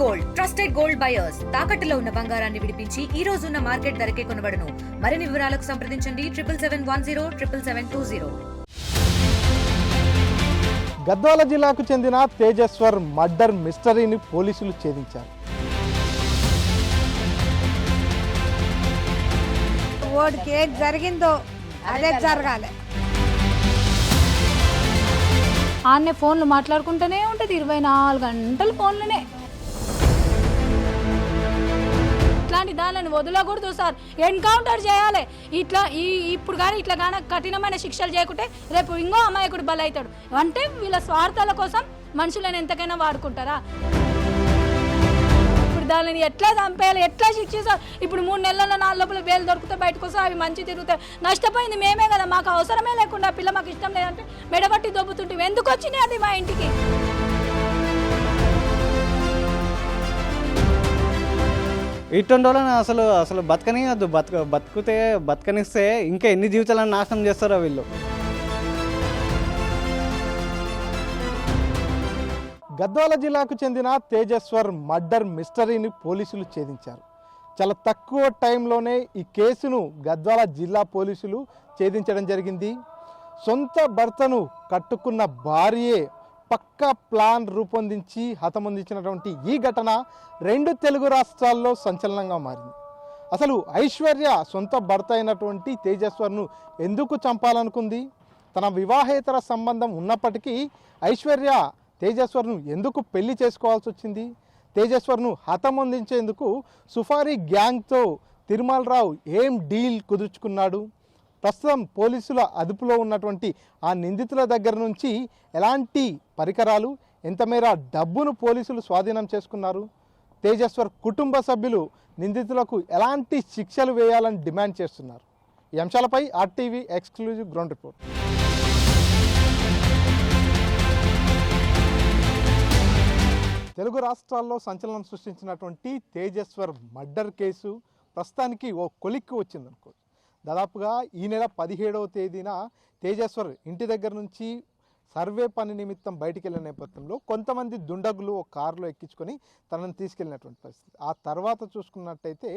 Gold trusted gold buyers తాకట్టులో ఉన్న బంగారాన్ని విడిపించి ఈ రోజు ఉన్న మార్కెట్ ధరకే కొనబడును. మరిన్ని వివరాలకు సంప్రదించండి 7771077720. గద్వాల జిల్లాకు చెందిన తేజేశ్వర్ మర్డర్ మిస్టరీని పోలీసులు ఛేదించారు. ఓడికి ఏది జరిగిందో అదే జరగాలి. ఆన్నే ఫోన్లు మాట్లాడుకుంటూనే ఉంటుంది, 24 గంటలు ఫోన్లోనే. ఇట్లాంటి దానిని వదలకూడదు సార్, ఎన్కౌంటర్ చేయాలి. ఇప్పుడు కానీ ఇట్లా కానీ కఠినమైన శిక్షలు చేయకుంటే రేపు ఇంకో అమాయకుడు బలవుతాడు. అంటే వీళ్ళ స్వార్థాల కోసం మనుషులను ఎంతకైనా వాడుకుంటారా? ఇప్పుడు దానిని ఎట్లా చంపేయాలి, ఎట్లా శిక్షిస్తారు? ఇప్పుడు 3 నెలల 4 లోపల వేలు దొరికితే బయటకు వస్తే అవి మంచి తిరుగుతాయి. నష్టపోయింది మేమే కదా, మాకు అవసరమే లేకుండా పిల్ల మాకు ఇష్టం లేదంటే మెడబట్టి దొబ్బుతుంటే ఎందుకు వచ్చినాయి అది మా ఇంటికి? ఇటువంటి వాళ్ళని అసలు బతకనియద్దు. బతకనిస్తే ఇంకా ఎన్ని జీవితాలను నాశనం చేస్తారో వీళ్ళు. గద్వాల జిల్లాకు చెందిన తేజేశ్వర్ మర్డర్ మిస్టరీని పోలీసులు ఛేదించారు. చాలా తక్కువ టైంలోనే ఈ కేసును గద్వాల జిల్లా పోలీసులు ఛేదించడం జరిగింది. సొంత భర్తను కట్టుకున్న భార్యే పక్కా ప్లాన్ రూపొందించి హతమొందించినటువంటి ఈ ఘటన 2 తెలుగు రాష్ట్రాల్లో సంచలనంగా మారింది. అసలు ఐశ్వర్య సొంత భర్త అయినటువంటి తేజేశ్వర్ను ఎందుకు చంపాలనుకుంది? తన వివాహేతర సంబంధం ఉన్నప్పటికీ ఐశ్వర్య తేజేశ్వర్ను ఎందుకు పెళ్లి చేసుకోవాల్సి వచ్చింది? తేజేశ్వర్ను హతమొందించేందుకు సుఫారీ గ్యాంగ్తో తిరుమలరావు ఏం డీల్ కుదుర్చుకున్నాడు? ప్రస్తుతం పోలీసుల అదుపులో ఉన్నటువంటి ఆ నిందితుల దగ్గర నుంచి ఎలాంటి పరికరాలు, ఎంతమేర డబ్బును పోలీసులు స్వాధీనం చేసుకున్నారు? తేజేశ్వర్ కుటుంబ సభ్యులు నిందితులకు ఎలాంటి శిక్షలు వేయాలని డిమాండ్ చేస్తున్నారు? ఈ అంశాలపై RTV exclusive ground report. Telugu రాష్ట్రాల్లో సంచలనం సృష్టించినటువంటి తేజేశ్వర్ మర్డర్ కేసు ప్రస్తుతానికి ఓ కొలిక్కి వచ్చిందనుకో. దాదాపుగా ఈ నెల 17వ తేదీన తేజేశ్వర్ ఇంటి దగ్గర నుంచి సర్వే పని నిమిత్తం బయటికి వెళ్ళిన నేపథ్యంలో కొంతమంది దుండగులు ఒక కారులో ఎక్కించుకొని తనను తీసుకెళ్ళినటువంటి పరిస్థితి. ఆ తర్వాత చూసుకున్నట్టయితే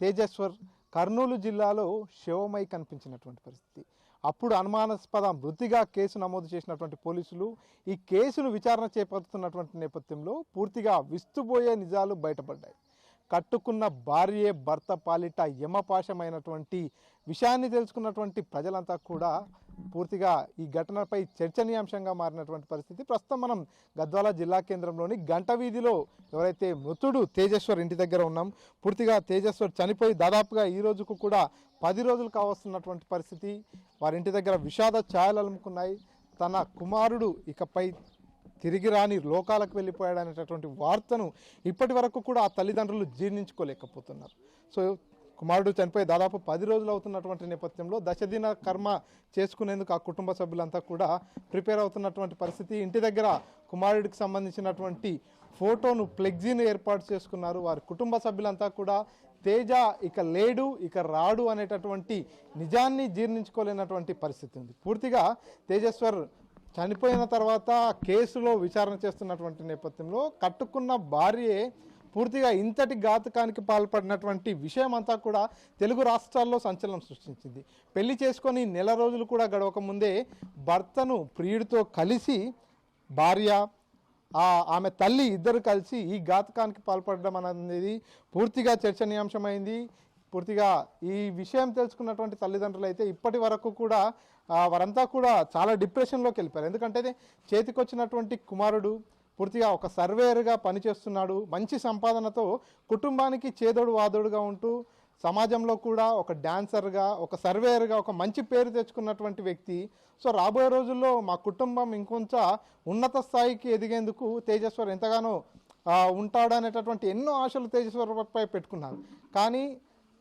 తేజేశ్వర్ కర్నూలు జిల్లాలో శవమై కనిపించినటువంటి పరిస్థితి. అప్పుడు అనుమానాస్పద మృతిగా కేసు నమోదు చేసినటువంటి పోలీసులు ఈ కేసును విచారణ చేపడుతున్నటువంటి నేపథ్యంలో పూర్తిగా విస్తుపోయే నిజాలు బయటపడ్డాయి. కట్టుకున్న భార్యే భర్త పాలిట యమపాశమైనటువంటి విషయాన్ని తెలుసుకున్నటువంటి ప్రజలంతా కూడా పూర్తిగా ఈ ఘటనపై చర్చనీయాంశంగా మారినటువంటి పరిస్థితి. ప్రస్తుతం మనం గద్వాల జిల్లా కేంద్రంలోని గంట వీధిలో ఎవరైతే మృతుడు తేజేశ్వర్ ఇంటి దగ్గర ఉన్నాం. పూర్తిగా తేజేశ్వర్ చనిపోయి దాదాపుగా ఈ రోజుకు కూడా 10 రోజులు కావస్తున్నటువంటి పరిస్థితి. వారి ఇంటి దగ్గర విషాద ఛాయలు అలుముకున్నాయి. తన కుమారుడు ఇకపై తిరిగి రాని లోకాలకు వెళ్ళిపోయాడు అనేటటువంటి వార్తను ఇప్పటి వరకు కూడా ఆ తల్లిదండ్రులు జీర్ణించుకోలేకపోతున్నారు. సో కుమారుడు చనిపోయి దాదాపు 10 రోజులు అవుతున్నటువంటి నేపథ్యంలో దశదిన కర్మ చేసుకునేందుకు ఆ కుటుంబ సభ్యులంతా కూడా ప్రిపేర్ అవుతున్నటువంటి పరిస్థితి. ఇంటి దగ్గర కుమారుడికి సంబంధించినటువంటి ఫోటోను ఫ్లెక్సీని ఏర్పాటు చేసుకున్నారు. వారి కుటుంబ సభ్యులంతా కూడా తేజ ఇక లేడు, ఇక రాడు అనేటటువంటి నిజాన్ని జీర్ణించుకోలేనటువంటి పరిస్థితి ఉంది. పూర్తిగా తేజేశ్వర్ చనిపోయిన తర్వాత కేసులో విచారణ చేస్తున్నటువంటి నేపథ్యంలో కట్టుకున్న భార్యే పూర్తిగా ఇంతటి ఘాతుకానికి పాల్పడినటువంటి విషయం అంతా కూడా తెలుగు రాష్ట్రాల్లో సంచలనం సృష్టించింది. పెళ్లి చేసుకొని నెల రోజులు కూడా గడవక ముందే భర్తను ప్రియుడితో కలిసి భార్య ఆమె తల్లి ఇద్దరు కలిసి ఈ ఘాతుకానికి పాల్పడడం అనేది పూర్తిగా చర్చనీయాంశమైంది. పూర్తిగా ఈ విషయం తెలుసుకున్నటువంటి తల్లిదండ్రులు అయితే ఇప్పటి వరకు కూడా వారంతా కూడా చాలా డిప్రెషన్లోకి వెళ్ళిపోయారు. ఎందుకంటే చేతికొచ్చినటువంటి కుమారుడు పూర్తిగా ఒక సర్వేయర్గా పనిచేస్తున్నాడు. మంచి సంపాదనతో కుటుంబానికి చేదోడు వాదోడుగా ఉంటూ సమాజంలో కూడా ఒక డాన్సర్గా, ఒక సర్వేయర్గా ఒక మంచి పేరు తెచ్చుకున్నటువంటి వ్యక్తి. సో రాబోయే రోజుల్లో మా కుటుంబం ఇంకొంచెం ఉన్నత స్థాయికి ఎదిగేందుకు తేజేశ్వర్ ఎంతగానో ఉంటాడనేటటువంటి ఎన్నో ఆశలు తేజేశ్వర్పై పెట్టుకున్నారు. కానీ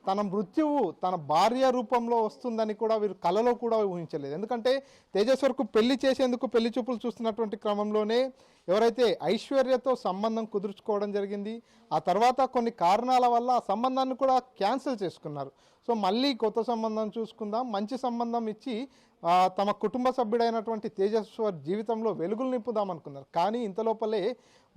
తన మృత్యువు తన భార్య రూపంలో వస్తుందని కూడా వీరు కలలో కూడా ఊహించలేదు. ఎందుకంటే తేజేశ్వర్కు పెళ్లి చేసేందుకు పెళ్లి చూపులు చూస్తున్నటువంటి క్రమంలోనే ఎవరైతే ఐశ్వర్యతో సంబంధం కుదుర్చుకోవడం జరిగింది. ఆ తర్వాత కొన్ని కారణాల వల్ల ఆ సంబంధాన్ని కూడా క్యాన్సిల్ చేసుకున్నారు. సో మళ్ళీ కొత్త సంబంధం చూసుకుందాం, మంచి సంబంధం ఇచ్చి తమ కుటుంబ సభ్యుడైనటువంటి తేజస్వర్ జీవితంలో వెలుగులు నింపుదాం అనుకున్నారు. కానీ ఇంతలోపలే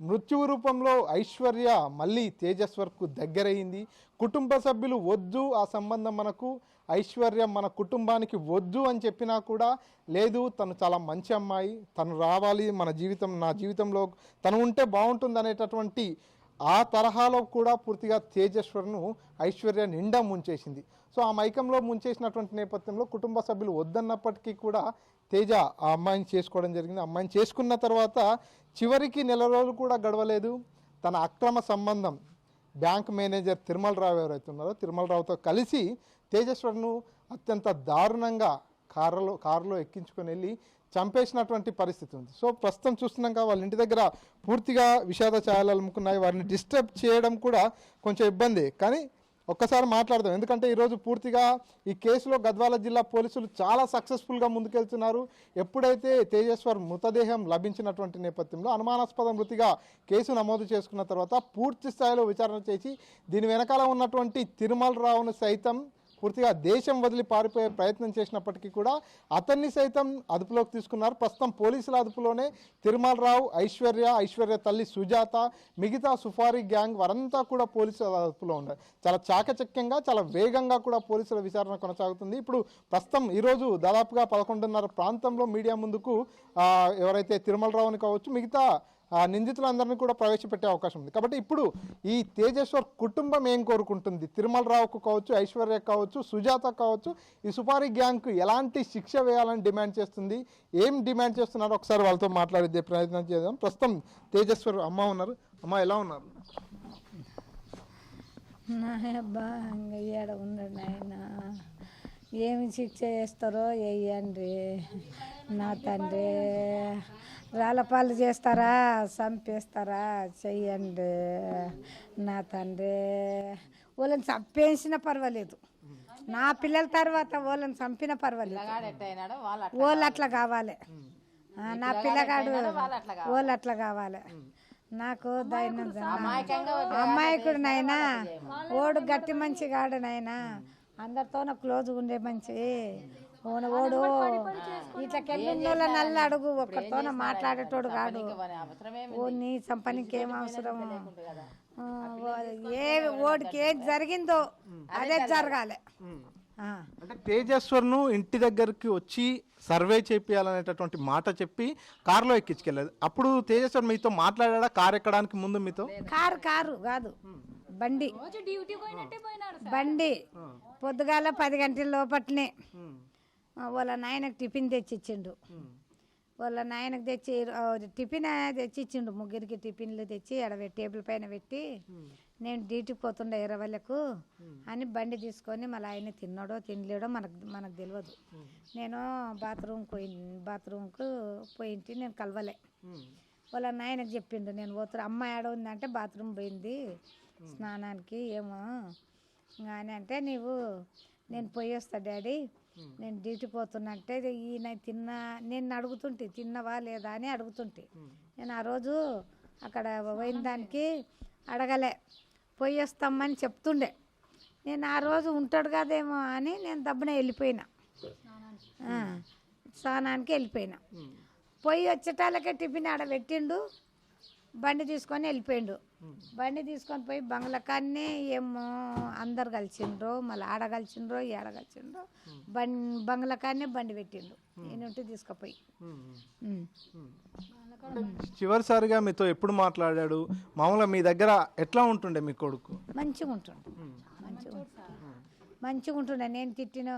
మృత్యువు రూపంలో ఐశ్వర్య మళ్ళీ తేజస్వర్కు దగ్గరయ్యింది. కుటుంబ సభ్యులు వద్దు, ఆ సంబంధం మనకు, ఐశ్వర్య మన కుటుంబానికి వద్దు అని చెప్పినా కూడా లేదు, తను చాలా మంచి అమ్మాయి, తను రావాలి మన జీవితం, నా జీవితంలో తను ఉంటే బాగుంటుంది అనేటటువంటి ఆ తరహాలో కూడా పూర్తిగా తేజస్వర్ను ఐశ్వర్య నిండా ముంచేసింది. సో ఆ మైకంలో ముంచేసినటువంటి నేపథ్యంలో కుటుంబ సభ్యులు వద్దన్నప్పటికీ కూడా తేజ ఆ అమ్మాయిని చేసుకోవడం జరిగింది. అమ్మాయిని చేసుకున్న తర్వాత చివరికి నెల రోజులు కూడా గడవలేదు, తన అక్రమ సంబంధం బ్యాంక్ మేనేజర్ తిరుమలరావు ఎవరైతే ఉన్నారో తిరుమలరావుతో కలిసి తేజస్వర్ను అత్యంత దారుణంగా కారులో ఎక్కించుకొని వెళ్ళి చంపేసినటువంటి పరిస్థితి ఉంది. సో ప్రస్తుతం చూస్తున్నాక వాళ్ళ ఇంటి దగ్గర పూర్తిగా విషాద ఛాయలు అలుముకున్నాయి. వారిని డిస్టర్బ్ చేయడం కూడా కొంచెం ఇబ్బంది. కానీ ఒక్కసారి మాట్లాడదాం, ఎందుకంటే ఈరోజు పూర్తిగా ఈ కేసులో గద్వాల జిల్లా పోలీసులు చాలా సక్సెస్ఫుల్గా ముందుకెళ్తున్నారు. ఎప్పుడైతే తేజస్వర్ మృతదేహం లభించినటువంటి నేపథ్యంలో అనుమానాస్పద మృతిగా కేసు నమోదు చేసుకున్న తర్వాత పూర్తి స్థాయిలో విచారణ చేసి దీని వెనకాల ఉన్నటువంటి తిరుమలరావును సైతం పూర్తిగా దేశం వదిలి పారిపోయే ప్రయత్నం చేసినప్పటికీ కూడా అతన్ని సైతం అదుపులోకి తీసుకున్నారు. ప్రస్తుతం పోలీసుల అదుపులోనే తిరుమలరావు, ఐశ్వర్య తల్లి సుజాత, మిగతా సుఫారీ గ్యాంగ్ వారంతా కూడా పోలీసుల అదుపులో ఉన్నారు. చాలా చాకచక్యంగా, చాలా వేగంగా కూడా పోలీసుల విచారణ కొనసాగుతుంది. ఇప్పుడు ప్రస్తుతం ఈరోజు దాదాపుగా 11:30 ప్రాంతంలో మీడియా ముందుకు ఎవరైతే తిరుమలరావుని కావచ్చు మిగతా నిందితులందరినీ కూడా ప్రవేశపెట్టే అవకాశం ఉంది. కాబట్టి ఇప్పుడు ఈ తేజస్వర్ కుటుంబం ఏం కోరుకుంటుంది, తిరుమలరావుకు కావచ్చు, ఐశ్వర్య కావచ్చు, సుజాత కావచ్చు, ఈ సుపారీ గ్యాంగ్కు ఎలాంటి శిక్ష వేయాలని డిమాండ్ చేస్తుంది, ఏం డిమాండ్ చేస్తున్నారో ఒకసారి వాళ్ళతో మాట్లాడే ప్రయత్నం చేద్దాం. ప్రస్తుతం తేజస్వర్ అమ్మ ఉన్నారు. అమ్మ ఎలా ఉన్నారు? ఏడ ఉన్నాడు నాయన, ఏమి శిక్ష చేస్తారో వేయండి నా తండ్రి. రాళ్ళపాలు చేస్తారా, చంపేస్తారా, చెయ్యండి నా తండ్రి. వాళ్ళని చంపేసినా పర్వాలేదు, నా పిల్లల తర్వాత వాళ్ళని చంపినా పర్వాలేదు, వాళ్ళు అట్లా కావాలి. నా పిల్లగాడు వాళ్ళు అట్లా కావాలి. నాకు దైనం అమ్మాయికుడు నాయనా, ఓడు గట్టి మంచి కాడు నాయనా, అందరితోన క్లోజ్గా ఉండే మంచి ఓడు ఇట్లకెళ్ళ నల్ల అడుగు, ఒక్కరితోన మాట్లాడేటోడు కాడు. ఓ నీ చంపనికి ఏం అవసరం, ఓడికి ఏం జరిగిందో అదే జరగాలి. అంటే తేజస్వర్ను ఇంటి దగ్గరికి వచ్చి సర్వే చేయాలనేటటువంటి మాట చెప్పి కారులో ఎక్కించుకెళ్ళదు. అప్పుడు తేజస్వర్ మీతో మాట్లాడా కారు ఎక్కడానికి ముందు మీతో? కారు కాదు, బండి పొద్దుగాల 10 గంటల లోపట్నే వాళ్ళ నాయనకు టిఫిన్ తెచ్చిచ్చిండు. వాళ్ళ నాయనకు టిఫిన్ తెచ్చిచ్చిండు, ముగ్గురికి టిఫిన్లు తెచ్చి టేబుల్ పైన పెట్టి, నేను డ్యూటీకి పోతుండే 20లకు అని బండి తీసుకొని మళ్ళీ ఆయన తిన్నాడో తినలేడో మనకు తెలియదు. నేను బాత్రూమ్కు పోయింటి, నేను కలవలే. వాళ్ళ నాయనకు చెప్పిండు, నేను పోతున్నా, అమ్మ ఏడ ఉందంటే బాత్రూమ్ పోయింది స్నానానికి ఏమో అని అంటే, నేను పోయి వస్తా డాడీ, నేను డ్యూటీ పోతున్నా అంటే, ఈయన నేను అడుగుతుంటే తిన్నవా లేదా అని అడుగుతుంటే, నేను ఆ రోజు అక్కడ పోయిన దానికి అడగలే, పోయి వస్తామని చెప్తుండే. నేను ఆ రోజు ఉంటాడు కదేమో అని నేను దబ్బున వెళ్ళిపోయినా, స్నానానికి వెళ్ళిపోయినా. పోయి వచ్చేటాలకే టిఫిన్ ఆడ పెట్టిండు, బండి తీసుకొని వెళ్ళిపోయిండు. బండి తీసుకొని పోయి బంగ్లాకాన్నే ఏమో అందరు కలిసిండ్రో, మళ్ళీ ఆడ కలిసిండ్రో ఏడ కలిసిండ్రో, బంగ్లాకాన్నే బండి పెట్టిండు, నేను తీసుకుపోయి. చివరిసారిగా మీతో ఎప్పుడు మాట్లాడాడు? మామూలుగా మీ దగ్గర ఎట్లా ఉంటుండే మీ కొడుకు? మంచిగా ఉంటుండే. నేను తిట్టిన,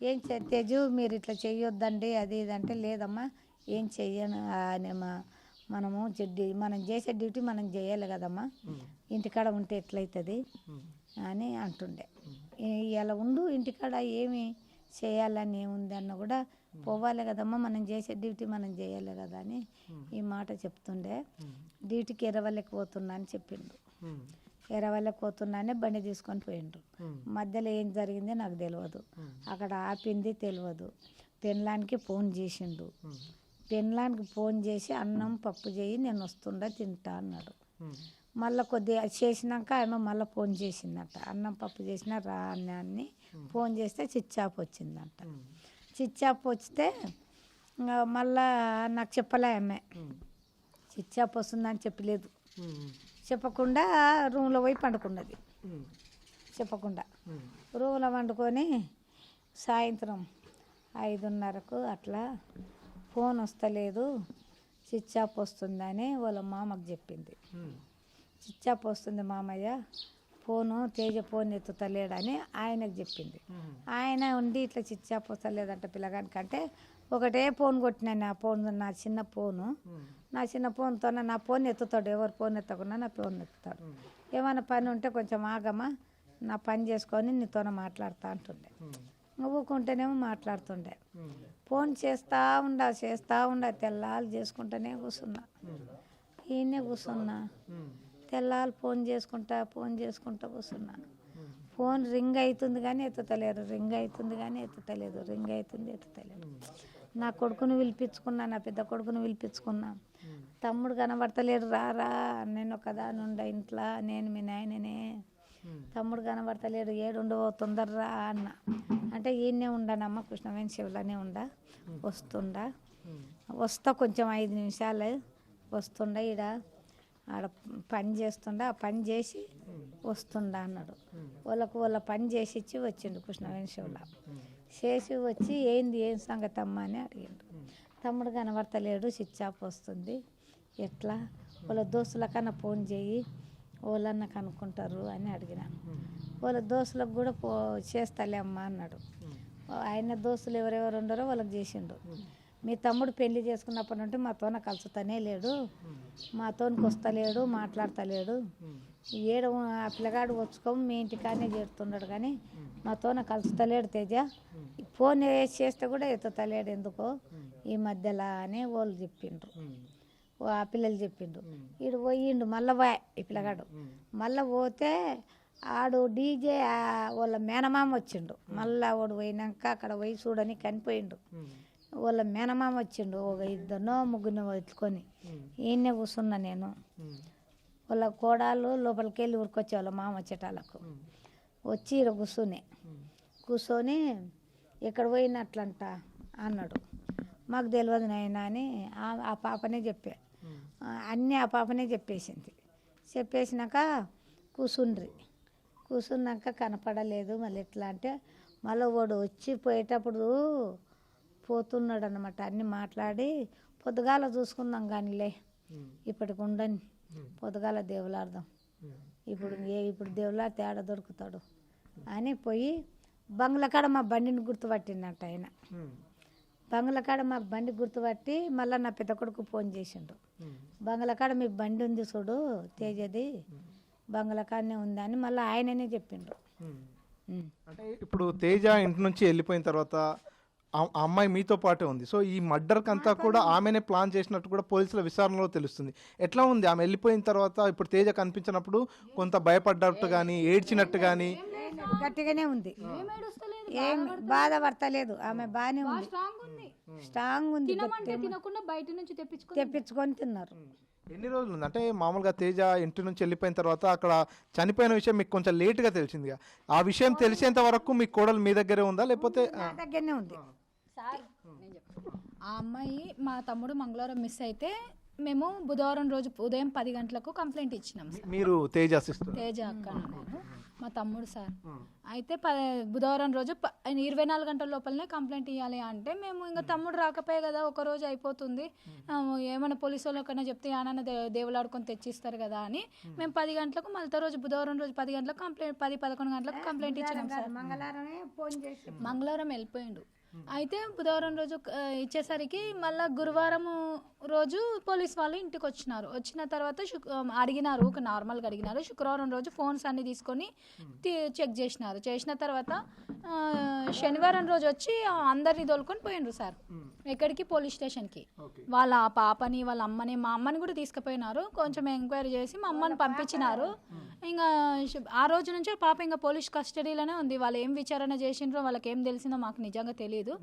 ఏం తేజు మీరు ఇట్లా చెయ్యొద్దండి అది ఇది అంటే, లేదమ్మా ఏం చెయ్యను, మనం చేసే డ్యూటీ మనం చేయాలి కదమ్మా, ఇంటికాడ ఉంటే ఎట్లయితుంది అని అంటుండే. ఇలా ఉండు, ఇంటికాడ ఏమి చేయాలని ఏముంది అన్న కూడా పోవాలి కదమ్మా, మనం చేసే డ్యూటీ మనం చేయాలి కదా అని ఈ మాట చెప్తుండే. డ్యూటీకి 20లకు పోతున్నా అని చెప్పిండు. 20లకు పోతున్నానే బండి తీసుకొని పోయిండ్రు. మధ్యలో ఏం జరిగిందో నాకు తెలియదు, అక్కడ ఆపింది తెలియదు. పెళ్ళానికి ఫోన్ చేసిండు, పెళ్ళానికి ఫోన్ చేసి అన్నం పప్పు చేయి నేను వస్తుండా తింటా అన్నాడు. మళ్ళీ కొద్దిగా చేసినాక ఆమె మళ్ళీ ఫోన్ చేసిందంట. అన్నం పప్పు చేసినా రా అని ఫోన్ చేస్తే స్విచ్ ఆఫ్ వచ్చిందంట. స్విచ్ ఆఫ్ వస్తే మళ్ళా నాకు చెప్పలే ఆమె స్విచ్ ఆఫ్ వస్తుందని చెప్పలేదు. చెప్పకుండా రూమ్లో పోయి పండుకున్నది. చెప్పకుండా రూమ్లో వండుకొని సాయంత్రం 5:30కు అట్లా ఫోన్ వస్తలేదు, స్విచ్ ఆఫ్ వస్తుందని వాళ్ళ మామకు చెప్పింది. స్విచ్ ఆఫ్ వస్తుంది మామయ్య, ఫోను తేజ ఫోన్ ఎత్తుతలేడని ఆయనకు చెప్పింది. ఆయన ఉండి ఇట్లా స్విచ్ ఆఫ్ వస్తలేదంట పిల్లగానికంటే ఒకటే ఫోన్ కొట్టినా. నా ఫోన్ నా చిన్న ఫోన్తో నా ఫోన్ ఎత్తుతాడు, ఎవరు ఫోన్ ఎత్తకుండా నా ఫోన్ ఎత్తుతాడు. ఏమైనా పని ఉంటే కొంచెం ఆగమా, నా పని చేసుకొని నీతో మాట్లాడుతూ అంటుండే. ఊకుంటేనేమో మాట్లాడుతుండే. ఫోన్ చేస్తూ ఉండా తెల్లాలు చేసుకుంటూనే కూర్చున్నా. ఈయనే కూర్చున్నా తెల్లాలు ఫోన్ చేసుకుంటా కూర్చున్నా. ఫోన్ రింగ్ అవుతుంది కానీ ఎత్తుతలేరు, రింగ్ అవుతుంది. నా కొడుకుని పిలిపించుకున్నా, నా పెద్ద కొడుకుని పిలిపించుకున్నా. తమ్ముడు కనబడతలేడు, రా నేను ఒకదాని ఉండ ఇంట్లో, నేను మీ నాయననే. తమ్ముడు కనబడతలేడు, ఏడుండవో తొందరరా అన్న. అంటే ఈయనే ఉండనమ్మ, కృష్ణవేణి శివులనే వస్తా కొంచెం 5 నిమిషాలు వస్తుండ, ఆడ పని చేస్తుండ, ఆ పని చేసి వస్తుండ అన్నాడు. వాళ్ళ పని చేసి ఇచ్చి వచ్చిండు కృష్ణవేణి శివుల. చేసి వచ్చి ఏం సంగతి అమ్మ అని అడిగిండు. తమ్ముడు కనబడతలేడు, స్విచ్ ఆఫ్ వస్తుంది, ఎట్లా వాళ్ళ దోస్తులకన్నా ఫోన్ చేయి, వాళ్ళన్న కనుక్కుంటారు అని అడిగినాను. వాళ్ళ దోస్తులకు కూడా చేస్తాలే అమ్మ అన్నాడు. ఆయన దోస్తులు ఎవరెవరు ఉండరో వాళ్ళకి చేసిండు. మీ తమ్ముడు పెళ్లి చేసుకున్నప్పటి నుండి మాతోన కలుసుతానే లేడు, మాతోనికి వస్తలేడు, మాట్లాడతలేడు. ఏడు ఆ పిల్లగాడు వచ్చుకోము మీ ఇంటికానే చేరుతున్నాడు కానీ మాతోన కలుసుతలేడు తేజ. ఫోన్ చేస్తే కూడా ఎత్తుతలేడు ఎందుకో ఈ మధ్యలో అని వాళ్ళు చెప్పిండ్రు, ఆ పిల్లలు చెప్పిండ్రు. ఈడు పోయిండు మళ్ళీ ఈ పిల్లగాడు. మళ్ళీ పోతే ఆడు డీజే వాళ్ళ మేనమామ వచ్చిండు. మళ్ళీ వాడు పోయినాక అక్కడ పోయి చూడని కనిపోయిండు. వాళ్ళ మేనమామ వచ్చిండు, ఒక 2-3 ఎత్తుకొని. ఈయనే కూర్చున్నా నేను. వాళ్ళ కోడాలు లోపలికి వెళ్ళి ఊరికొచ్చే వాళ్ళ మామ చెటాలకు వచ్చి ఈడ కూర్చొని ఎక్కడ పోయినట్లంట అన్నాడు. మాకు తెలియదు నాయన అని ఆ పాపనే చెప్పా. అన్నీ ఆ పాపనే చెప్పేసినాక కూర్చున్నాక కనపడలేదు. మళ్ళీ ఎట్లా అంటే మళ్ళీ వాడు వచ్చి పోయేటప్పుడు పోతున్నాడు అన్నమాట. అన్నీ మాట్లాడి పొద్దుగాల చూసుకుందాం కానీలే, ఇప్పటికి ఉండని, పొద్దుగాల దేవులాడదాం, ఇప్పుడు దేవులాడితే తేడ దొరుకుతాడు అని పోయి బంగ్లాకాడ మా బండిని గుర్తుపట్టిందంట ఆయన. బంగ్లాకాడ మా బండి గుర్తుపట్టి మళ్ళీ నా పెద్ద కొడుకు ఫోన్ చేసిండు. బంగ్లాకాడ మీ బండి ఉంది చూడు తేజది, బంగ్లాకాడనే ఉందని మళ్ళీ ఆయననే చెప్పిండు. అంటే ఇప్పుడు తేజ ఇంటి నుంచి వెళ్ళిపోయిన తర్వాత ఆ అమ్మాయి మీతో పాటే ఉంది. సో ఈ మర్డర్కి అంతా కూడా ఆమెనే ప్లాన్ చేసినట్టు కూడా పోలీసుల విచారణలో తెలుస్తుంది. ఎట్లా ఉంది ఆమె వెళ్ళిపోయిన తర్వాత? ఇప్పుడు తేజ కనిపించినప్పుడు కొంత భయపడ్డట్టు కానీ ఏడ్చినట్టు కానీ గట్టిగానే ఉంది, ఏం బాధపడతలేదు. ఆమె బాగానే ఉంది, స్ట్రాంగ్ ఉంది. బయట నుంచి తెప్పించుకొని తిన్నారు. ఎన్ని రోజులు ఉంది అంటే మామూలుగా తేజ ఇంటి నుంచి వెళ్ళిపోయిన తర్వాత అక్కడ చనిపోయిన విషయం మీకు కొంచెం లేట్గా తెలిసిందిగా, ఆ విషయం తెలిసేంత వరకు మీ కోడలు మీ దగ్గరే ఉందా లేకపోతే? దగ్గరనే ఉంది. ఆ అమ్మాయి మా తమ్ముడు మంగళవారం మిస్ అయితే మేము బుధవారం రోజు ఉదయం 10 గంటలకు కంప్లైంట్ ఇచ్చినాం. మీరు తేజ అక్క నేను మా తమ్ముడు సార్. అయితే బుధవారం రోజు 24 గంటల లోపలనే కంప్లైంట్ ఇవ్వాలి అంటే మేము ఇంకా తమ్ముడు రాకపోయే కదా, ఒక రోజు అయిపోతుంది, ఏమైనా పోలీసు వాళ్ళకన్నా చెప్తే ఏమన్నా దేవులాడుకొని తెచ్చిస్తారు కదా అని మేము 10 గంటలకు మళ్ళీ రోజు బుధవారం రోజు 10 గంటలకు కంప్లైంట్ 10-11 గంటలకు కంప్లైంట్ ఇచ్చినాం సార్. మంగళవారం వెళ్ళిపోయిండు. అయితే బుధవారం రోజు ఇచ్చేసరికి మళ్ళీ గురువారం రోజు పోలీస్ వాళ్ళు ఇంటికి వచ్చిన తర్వాత అడిగినారు, ఒక నార్మల్గా అడిగినారు. శుక్రవారం రోజు ఫోన్స్ అన్ని తీసుకొని చెక్ చేసిన తర్వాత శనివారం రోజు వచ్చి అందరినీ తోలుకొని పోయిండ్రు సార్. ఎక్కడికి? పోలీస్ స్టేషన్కి. వాళ్ళ పాపని వాళ్ళ అమ్మని, మా అమ్మని కూడా తీసుకుపోయినారు. కొంచెం ఎంక్వైరీ చేసి మా అమ్మని పంపించినారు. ఇంకా ఆ రోజు నుంచి పాప ఇంకా పోలీస్ కస్టడీలోనే ఉంది. వాళ్ళు ఏం విచారణ చేసిండ్రో వాళ్ళకి ఏం తెలిసిందో మాకు నిజంగా తెలియదు.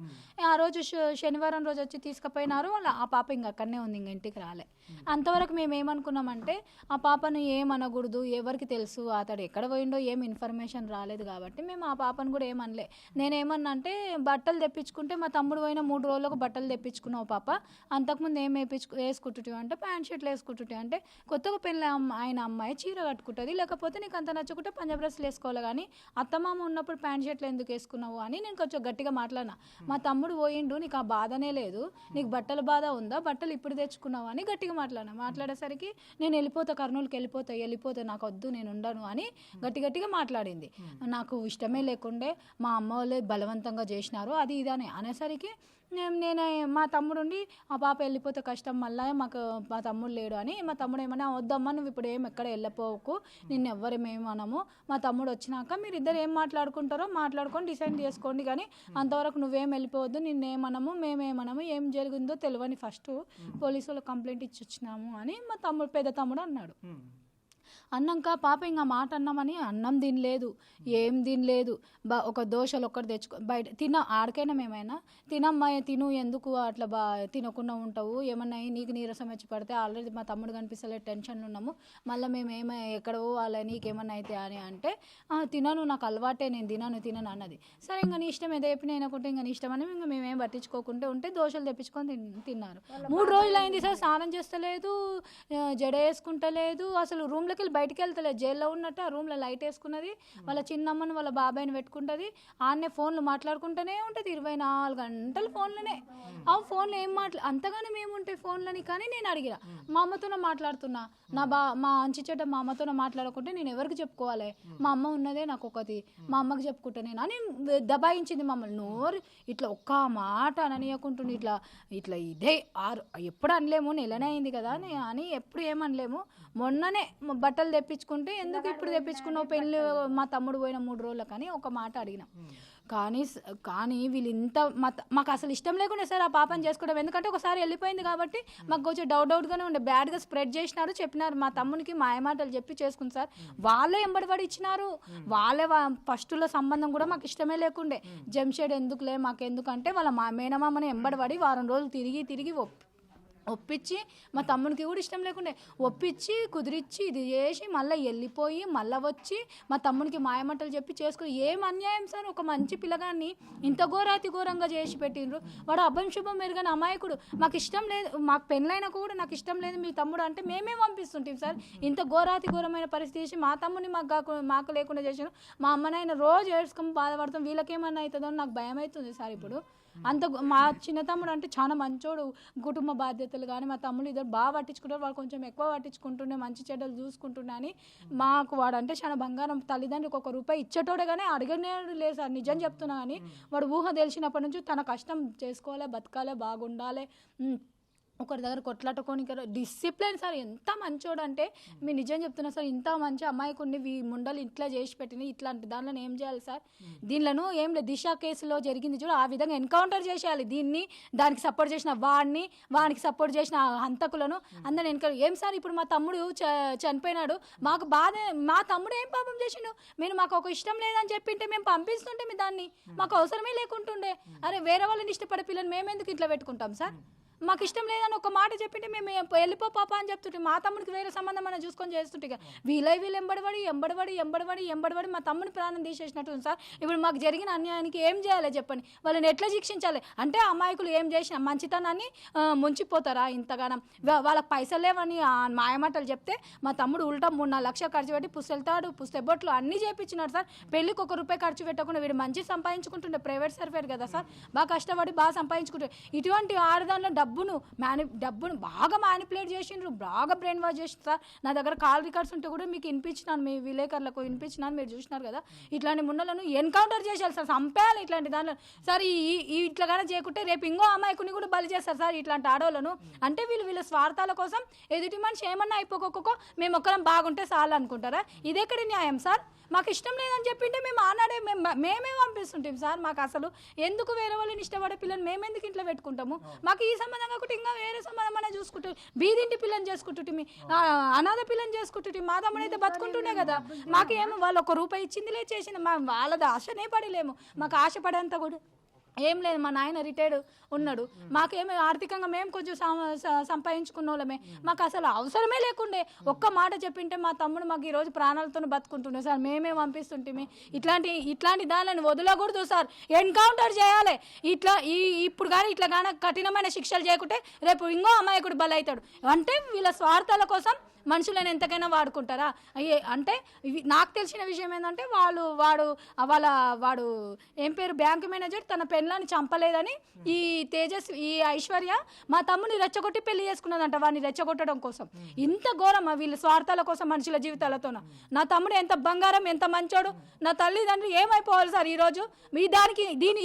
ఆ రోజు శనివారం రోజు వచ్చి తీసుకుపోయినారు. ఆ పాప ఇంకా అక్కడనే ఉంది, ఇంకా ఇంటికి రాలే. అంతవరకు మేము ఏమనుకున్నామంటే ఆ పాపను ఏమనకూడదు, ఎవరికి తెలుసు అతడు ఎక్కడ పోయిండో ఏం ఇన్ఫర్మేషన్ రాలేదు కాబట్టి మేము ఆ పాపను కూడా ఏమనలే. నేనేమన్నా అంటే బట్టలు తెప్పించుకుంటే మా తమ్ముడు పోయిన 3 రోజులకు బట్టలు తెప్పించుకున్నావు పాప, అంతకుముందు ఏం వేసుకుంటుంటే అంటే ప్యాంట్ షర్ట్లు వేసుకుంటుంటే అంటే కొత్తగా పెళ్ళి ఆయన అమ్మాయి చీర కట్టుకుంటుంది, లేకపోతే నీకు అంత నచ్చుకుంటే పంజాబ్ డ్రెస్లు వేసుకోవాలి, కానీ అత్తమామ ఉన్నప్పుడు ప్యాంట్ షర్ట్లు ఎందుకు వేసుకున్నావు అని నేను కొంచెం గట్టిగా మాట్లాడినా. మా తమ్ముడు పోయిండు, నీకు ఆ బాధనే లేదు, నీకు బట్టల బాధ ఉందా, బట్టలు ఇప్పుడు తెచ్చుకున్నావు అని గట్టిగా మాట్లాడేసరికి నేను వెళ్ళిపోతా, కర్నూలుకి వెళ్ళిపోతా, నాకు వద్దు, నేను ఉండను అని గట్టిగా మాట్లాడింది. నాకు ఇష్టమే లేకుండే మా అమ్మ వాళ్ళే బలవంతంగా చేసినారు అది ఇదని అనేసరికి నేను మా తమ్ముడుండి ఆ పాప వెళ్ళిపోతే కష్టం, మళ్ళీ మాకు మా తమ్ముడు లేడు అని. మా తమ్ముడు ఏమన్నా వద్దమ్మా నువ్వు ఇప్పుడు ఎక్కడ వెళ్ళిపోకు, నిన్ను ఎవ్వరేమేమనము, మా తమ్ముడు వచ్చినాక మీరు ఇద్దరు ఏం మాట్లాడుకుంటారో మాట్లాడుకొని డిసైడ్ చేసుకోండి, కానీ అంతవరకు నువ్వేం వెళ్ళిపోవద్దు, నిన్నేమనము మేమేమనము, ఏం జరిగిందో తెలియని ఫస్ట్ పోలీసు వాళ్ళు కంప్లైంట్ ఇచ్చి వచ్చినాము అని మా తమ్ముడు పెద్ద తమ్ముడు అన్నాడు. అన్నాక పాప ఇంకా మాట అన్నామని అన్నం తినలేదు, ఏం తినలేదు, ఒక దోశలు ఒక్కటి తెచ్చుకో బయట ఆడికైనా మేమైనా తినమ్మా తిను, ఎందుకు అట్లా తినకుండా ఉంటావు, ఏమన్నా నీకు నీరసం వచ్చి పడితే ఆల్రెడీ మా తమ్ముడు కనిపిస్తలే టెన్షన్లు ఉన్నాము, మళ్ళీ మేము ఎక్కడ పోవాలి నీకేమన్నా అయితే అని అంటే తినను, నాకు అలవాటే, నేను తినను అన్నది. సరే ఇంకా నీ ఇష్టం ఏదో చెప్పిన అయినకుంటే ఇంకా నీ ఇష్టం అని ఇంకా మేమేం పట్టించుకోకుంటే ఉంటే దోశలు తెప్పించుకొని తిన్నారు. 3 రోజులు అయింది సార్, స్నానం చేస్తలేదు, జడ వేసుకుంటలేదు, అసలు రూమ్లోకి వెళ్ళి బయటికి వెళ్తలేదు, జైల్లో ఉన్నట్టు ఆ రూమ్లో లైట్ వేసుకున్నది, వాళ్ళ చిన్నమ్మని వాళ్ళ బాబాయిని పెట్టుకుంటుంది, ఆడనే ఫోన్లు మాట్లాడుకుంటూనే ఉంటుంది 24 గంటలు ఫోన్లోనే. ఆ ఫోన్లో ఏం అంతగానే ఏముంటాయి ఫోన్లని, కానీ నేను అడిగిన మా అమ్మతోనే మాట్లాడుతున్నా, మా అంచిచేట మా అమ్మతోనే మాట్లాడుకుంటే నేను ఎవరికి చెప్పుకోవాలి, మా అమ్మ ఉన్నదే నాకు ఒకటి, మా అమ్మకి చెప్పుకుంటా నేను అని దబాయించింది మమ్మల్ని. నోరు ఇట్లా ఒక్క మాట అననీయకుంటుంది, ఇట్లా ఇదే ఎప్పుడు అనలేము, నెలనే అయింది కదా అని ఎప్పుడు ఏమనలేము. మొన్ననే బట్టలు తెప్పించుకుంటే ఎందుకు ఇప్పుడు తెప్పించుకున్నావు పెళ్ళి మా తమ్ముడు పోయిన 3 రోజులు కానీ ఒక మాట అడిగిన. కానీ వీళ్ళు ఇంత మాకు అసలు ఇష్టం లేకుండా సార్ ఆ పాపని చేసుకోవడం, ఎందుకంటే ఒకసారి వెళ్ళిపోయింది కాబట్టి మాకు కొంచెం డౌట్గానే ఉండే, బ్యాడ్గా స్ప్రెడ్ చేసినారు, చెప్పినారు మా తమ్మునికి మాయమాటలు చెప్పి చేసుకుంది సార్. వాళ్ళే ఎంబడిపడి ఇచ్చినారు, వాళ్ళే ఫస్ట్లో సంబంధం కూడా మాకు ఇష్టమే లేకుండే, జంషెడ్ ఎందుకులే మాకెందుకంటే వాళ్ళ మేనమామని ఎంబడిపడి వారం రోజులు తిరిగి ఒప్పించి మా తమ్మునికి కూడా ఇష్టం లేకుండే ఒప్పించి కుదిరించి ఇది చేసి మళ్ళీ వెళ్ళిపోయి మళ్ళీ వచ్చి మా తమ్మునికి మాయమంటలు చెప్పి చేసుకుని ఏం అన్యాయం సార్. ఒక మంచి పిల్లగాన్ని ఇంత ఘోరంగా చేసి పెట్టిండ్రు. వాడు అభం శుభం మెరుగని అమాయకుడు. మాకు ఇష్టం లేదు, మాకు పెళ్ళైనా కూడా నాకు ఇష్టం లేదు మీ తమ్ముడు అంటే మేమే పంపిస్తుంటాం సార్. ఇంత ఘోరమైన పరిస్థితి చేసి మా తమ్ముని మాకు లేకుండా చేసాను. మా అమ్మనైనా రోజు ఏడ్చుకొని బాధపడతాం, వీళ్ళకేమన్నా అవుతుందో నాకు భయం అవుతుంది సార్. ఇప్పుడు మా చిన్న తమ్ముడు అంటే చాలా మంచోడు, కుటుంబ బాధ్యతలు కానీ మా తమ్ముడు ఇద్దరు బాగా పట్టించుకుంటారు, వాళ్ళు కొంచెం ఎక్కువ పట్టించుకుంటుండే, మంచి చెడ్డలు చూసుకుంటుండే అని. మాకు వాడంటే చాలా బంగారం, తల్లిదండ్రులకు ₹1 ఇచ్చేటోడే కానీ అడగనే లేదు సార్, నిజం చెప్తున్నా. కానీ వాడు ఊహ తెలిసినప్పటి నుంచి తన కష్టం చేసుకోవాలి, బతకాలి, బాగుండాలి, ఒకరి దగ్గర కొట్లాటుకొని డిసిప్లిన్ సార్. ఎంత మంచోడు అంటే మీరు నిజం చెప్తున్నా సార్, ఇంత మంచి అమ్మాయికుండి ముండలు ఇట్లా చేసి పెట్టిన ఇట్లాంటి దానిలో ఏం చేయాలి సార్? దీనిలో ఏం లేదు, దిశ కేసులో జరిగింది చూడ ఆ విధంగా ఎన్కౌంటర్ చేసేయాలి. దానికి సపోర్ట్ చేసిన వానికి సపోర్ట్ చేసిన హంతకులను అందరిని ఏం సార్. ఇప్పుడు మా తమ్ముడు చనిపోయినాడు, మాకు బాధ. మా తమ్ముడు ఏం పాపం చేసిండు? మీరు మాకు ఒక ఇష్టం లేదని చెప్పింటే మేము పంపిస్తుంటే మీ దాన్ని మాకు అవసరమే లేకుంటుండే. అరే వేరే వాళ్ళని ఇష్టపడే పిల్లలు మేమెందుకు ఇట్లా పెట్టుకుంటాం సార్? మాకు ఇష్టం లేదని ఒక మాట చెప్పింటే మేము వెళ్ళిపో పాప అని చెప్తుంటే మా తమ్ముడికి వేరే సంబంధం అని చూసుకొని చేస్తుంటే వీళ్ళు ఎంబడబడి మా తమ్ముని ప్రాణం తీసేసినట్టు సార్. ఇప్పుడు మాకు జరిగిన అన్యాయానికి ఏం చేయాలి చెప్పండి? వాళ్ళని ఎట్లా శిక్షించాలి? అంటే అమాయకులు ఏం చేసిన మంచితనాన్ని ముంచిపోతారా ఇంతగానం? వాళ్ళకి పైసలు లేవని మాయమాటలు చెప్తే మా తమ్ముడు ఉల్టా 3-4 లక్షలు ఖర్చు పెట్టి పుస్తెళ్తాడు, పుస్తెబొట్లు అన్నీ చేయించినాడు సార్. పెళ్ళికి ₹1 ఖర్చు పెట్టకుండా వీడు మంచి సంపాదించుకుంటుండే, ప్రైవేట్ సర్వేర్ కదా సార్, బాగా కష్టపడి బాగా సంపాదించుకుంటుండే. ఇటువంటి ఆడదానిలో డబ్బును బాగా మ్యానిపులేట్ చేసిండ్రు, బాగా బ్రెయిన్ వాష్ చేసిండ్రు సార్. నా దగ్గర కాల్ రికార్డ్స్ ఉంటే కూడా మీకు వినిపించినాను, మీ విలేకరులకు వినిపించినాను, మీరు చూసినారు కదా. ఇట్లాంటి ముండలను ఎన్కౌంటర్ చేశారు సార్, చంపేయాలి ఇట్లాంటి దానిలో సార్. ఇట్లాగానే చేయకుంటే రేపు ఇంకో అమ్మాయికుని కూడా బలి చేస్తారు సార్ ఇట్లాంటి ఆడవాళ్ళను. అంటే వీళ్ళ స్వార్థాల కోసం ఎదుటి మనిషి ఏమన్నా అయిపోకొక్కో మేము ఒక్కరం బాగుంటే చాలు అనుకుంటారా? ఇదెక్కడి న్యాయం సార్? మాకు ఇష్టం లేదని చెప్పింటే మేము ఆనాడే మేమే పంపిస్తుంటాం సార్. మాకు అసలు ఎందుకు వేరే వాళ్ళని ఇష్టపడే పిల్లలు మేమెందుకు ఇంట్లో పెట్టుకుంటాము? మాకు ఈ సంబంధం సంబంధం కాకుండా ఇంకా వేరే సంబంధం అనేది చూసుకుంటూ బీదింటి పిల్లని చేసుకుంటుంటే అనాథ పిల్లని చేసుకుంటుంటే మా తమ్ముడు అయితే బతుకుంటుండే కదా. మాకేమో వాళ్ళు ఒక రూపాయి ఇచ్చిందిలే చేసింది, వాళ్ళది ఆశనే పడలేము, మాకు ఆశ పడేంత కూడా ఏం లేదు. మా నాయన రిటైర్డ్ ఉన్నాడు, మాకేమో ఆర్థికంగా మేము కొంచెం సంపాదించుకున్న వాళ్ళమే, మాకు అసలు అవసరమే లేకుండే. ఒక్క మాట చెప్పింటే మా తమ్ముడు మాకు ఈరోజు ప్రాణాలతో బతుకుంటుండే సార్. మేమే పంపిస్తుంటే ఇట్లాంటి దానిని వదలకూడదు సార్, ఎన్కౌంటర్ చేయాలి. ఇప్పుడు కానీ ఇట్లా కానీ కఠినమైన శిక్షలు చేయకుంటే రేపు ఇంకో అమాయకుడు బలవుతాడు. అంటే వీళ్ళ స్వార్థాల కోసం మనుషులను ఎంతకైనా వాడుకుంటారా? అంటే నాకు తెలిసిన విషయం ఏంటంటే వాడు ఏం పేరు బ్యాంక్ మేనేజర్ తన పెళ్ళాన్ని చంపలేదని ఈ తేజస్ ఈ ఐశ్వర్య మా తమ్ముని రెచ్చగొట్టి పెళ్లి చేసుకున్నదంట, వాడిని రెచ్చగొట్టడం కోసం. ఇంత ఘోరమా వీళ్ళ స్వార్థాల కోసం మనుషుల జీవితాలతోన? నా తమ్ముడు ఎంత బంగారం, ఎంత మంచోడు, నా తల్లిదండ్రులు ఏమైపోవాలి సార్ ఈరోజు?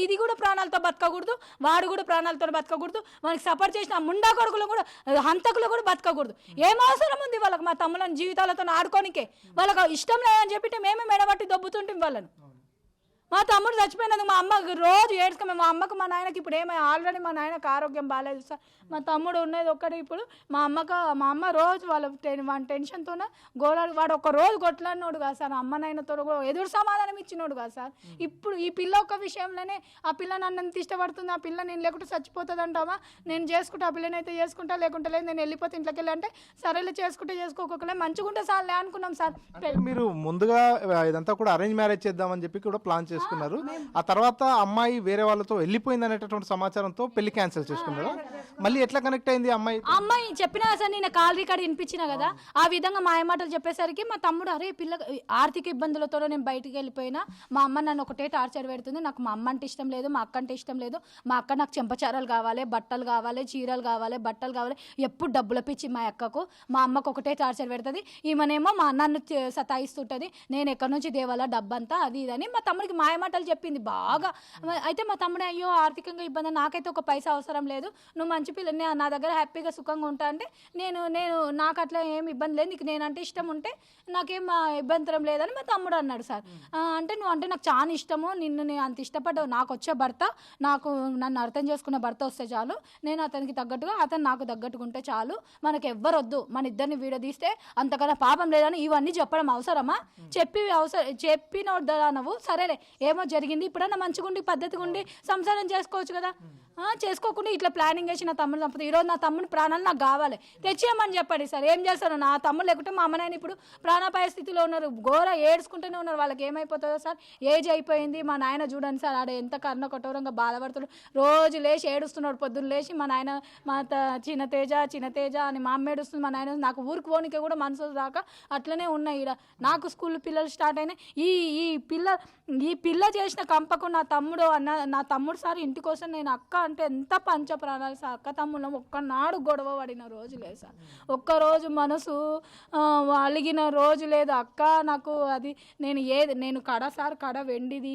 ఇది కూడా ప్రాణాలతో బతకకూడదు, వాడు కూడా ప్రాణాలతో బతకకూడదు, వానికి సపోర్ట్ చేసిన ముండా కొడుకులు కూడా హంతకులు కూడా బతకకూడదు. ఏం అవసరం ఉంది వాళ్ళకి మా తమ్ముళ్ళని జీవితాలతో ఆడుకోనికే? వాళ్ళకి ఇష్టం లేదని చెప్పితే మేమే మెడబట్టి దొబ్బుతుంటాం వాళ్ళని. మా తమ్ముడు చచ్చిపోయినందుకు మా అమ్మ రోజు ఏడ్చుకోమే. మా అమ్మకు మా నాయనకి ఇప్పుడు ఆల్రెడీ మా నాయనకు ఆరోగ్యం బాగాలేదు సార్. మా తమ్ముడు ఉన్నది ఒక్కడే. ఇప్పుడు మా అమ్మ రోజు వాళ్ళ టెన్షన్తోనే వాడు ఒక రోజు కొట్లాడినోడు కాదు సార్, అమ్మ నాయనతో ఎదురు సమాధానం ఇచ్చినోడు కాదు సార్. ఇప్పుడు ఈ పిల్ల ఒక్క విషయంలోనే ఆ పిల్ల నన్ను ఎంత ఇష్టపడుతుంది, ఆ పిల్ల నేను లేకుంటే చచ్చిపోతుంది అంటావా? నేను చేసుకుంటా, ఆ పిల్లని చేసుకుంటా, లేకుంటే లేదు నేను వెళ్ళిపోతే ఇంట్లోకి వెళ్ళి అంటే సరేలే చేసుకుంటే చేసుకోకలే మంచిగుంటే సార్లే అనుకున్నాం సార్. మీరు ముందుగా ఇదంతా కూడా అరేంజ్ మ్యారేజ్ చేద్దామని చెప్పి కూడా ప్లాన్ చేసుకున్నారు. ఆ తర్వాత అమ్మాయి వేరే వాళ్ళతో వెళ్ళిపోయింది అనేటటువంటి సమాచారంతో పెళ్లి క్యాన్సిల్ చేసుకున్నారు. మళ్ళీ ఎట్లా కనెక్ట్ అయింది అమ్మాయి? చెప్పినా సార్, నేను కాల్ రికార్డ్ వినిపించిన కదా, ఆ విధంగా మాయమాటలు చెప్పేసరికి మా తమ్ముడు అరే పిల్ల ఆర్థిక ఇబ్బందులతో నేను బయటికి వెళ్ళిపోయినా, మా అమ్మ నన్ను ఒకటే టార్చర్ పెడుతుంది, నాకు మా అమ్మ అంటే ఇష్టం లేదు, మా అక్క అంటే ఇష్టం లేదు, మా అక్క నాకు చెంపచారాలు కావాలి, బట్టలు కావాలి, చీరలు కావాలి, బట్టలు కావాలి, ఎప్పుడు డబ్బుల పిచ్చి మా అక్కకు, మా అమ్మకు ఒకటే టార్చర్ పెడుతుంది, ఈమెనేమో మా నన్ను సతాయిస్తుంటుంది, నేను ఎక్కడి నుంచి దేవాలా డబ్బంతా అది ఇదని మా తమ్ముడికి మాయమాటలు చెప్పింది బాగా. అయితే మా తమ్ముడు అయ్యో ఆర్థికంగా ఇబ్బంది, నాకైతే ఒక పైసా అవసరం లేదు, నువ్వు మంచి పిల్ల నా దగ్గర హ్యాపీగా సుఖంగా ఉంటా అంటే నేను నాకు అట్లా ఏం ఇబ్బంది లేదు, నీకు నేనంటే ఇష్టం ఉంటే నాకేం ఇబ్బంది లేదని మా తమ్ముడు అన్నాడు సార్. అంటే నువ్వు అంటే నాకు చాలా ఇష్టము, నేను అంత ఇష్టపడ్డావు, నాకు వచ్చే భర్త, నన్ను అర్థం చేసుకున్న భర్త వస్తే చాలు, నేను అతనికి తగ్గట్టుగా అతను నాకు తగ్గట్టుగా ఉంటే చాలు, మనకు ఎవ్వరు వద్దు, మన ఇద్దరిని వీడదీస్తే అంతకన్నా పాపం లేదని ఇవన్నీ చెప్పడం అవసరమా? చెప్పినోద్దా నువ్వు? సరేలే ఏమో జరిగింది, ఇప్పుడన్నా మంచిగా ఉండి పద్ధతిగా ఉండి సంసారం చేసుకోవచ్చు కదా. చేసుకోకుండా ఇట్లా ప్లానింగ్ వేసి నా తమ్ముడు చంపుతుంది. ఈరోజు నా తమ్ముడి ప్రాణాలు నాకు కావాలి, తెచ్చేయమని చెప్పండి సార్. ఏం చేస్తారు? నా తమ్ముడు లేకుంటే మా అమ్మనైనా ఇప్పుడు ప్రాణాపాయ స్థితిలో ఉన్నారు, ఘోర ఏడ్చుకుంటూనే ఉన్నారు. వాళ్ళకి ఏమైపోతుందో సార్, ఏజ్ అయిపోయింది. మా నాయన చూడండి సార్, ఆడ ఎంత కర్ణ కఠోరంగా బాధపడుతున్నాడు, రోజు లేచి ఏడుస్తున్నాడు. పొద్దున్న లేచి మా నాయన చిన్న తేజ అని మా అమ్మ ఏడుస్తుంది, మా నాయన నాకు ఊరికి పోనీకే కూడా మనసు దాకా అట్లనే ఉన్నాయి. ఈడ నాకు స్కూల్ పిల్లలు స్టార్ట్ అయినాయి. ఈ పిల్ల చేసిన కంపకు నా తమ్ముడు సార్ ఇంటి కోసం నేను అక్క అంటే ఎంత పంచ ప్రాణాలు సార్. అక్క తమ్ముళ్ళం ఒక్కనాడు గొడవ పడిన రోజు లేదు సార్, ఒక్కరోజు అలిగిన రోజు లేదు. అక్క నాకు అది నేను కడ వెండిది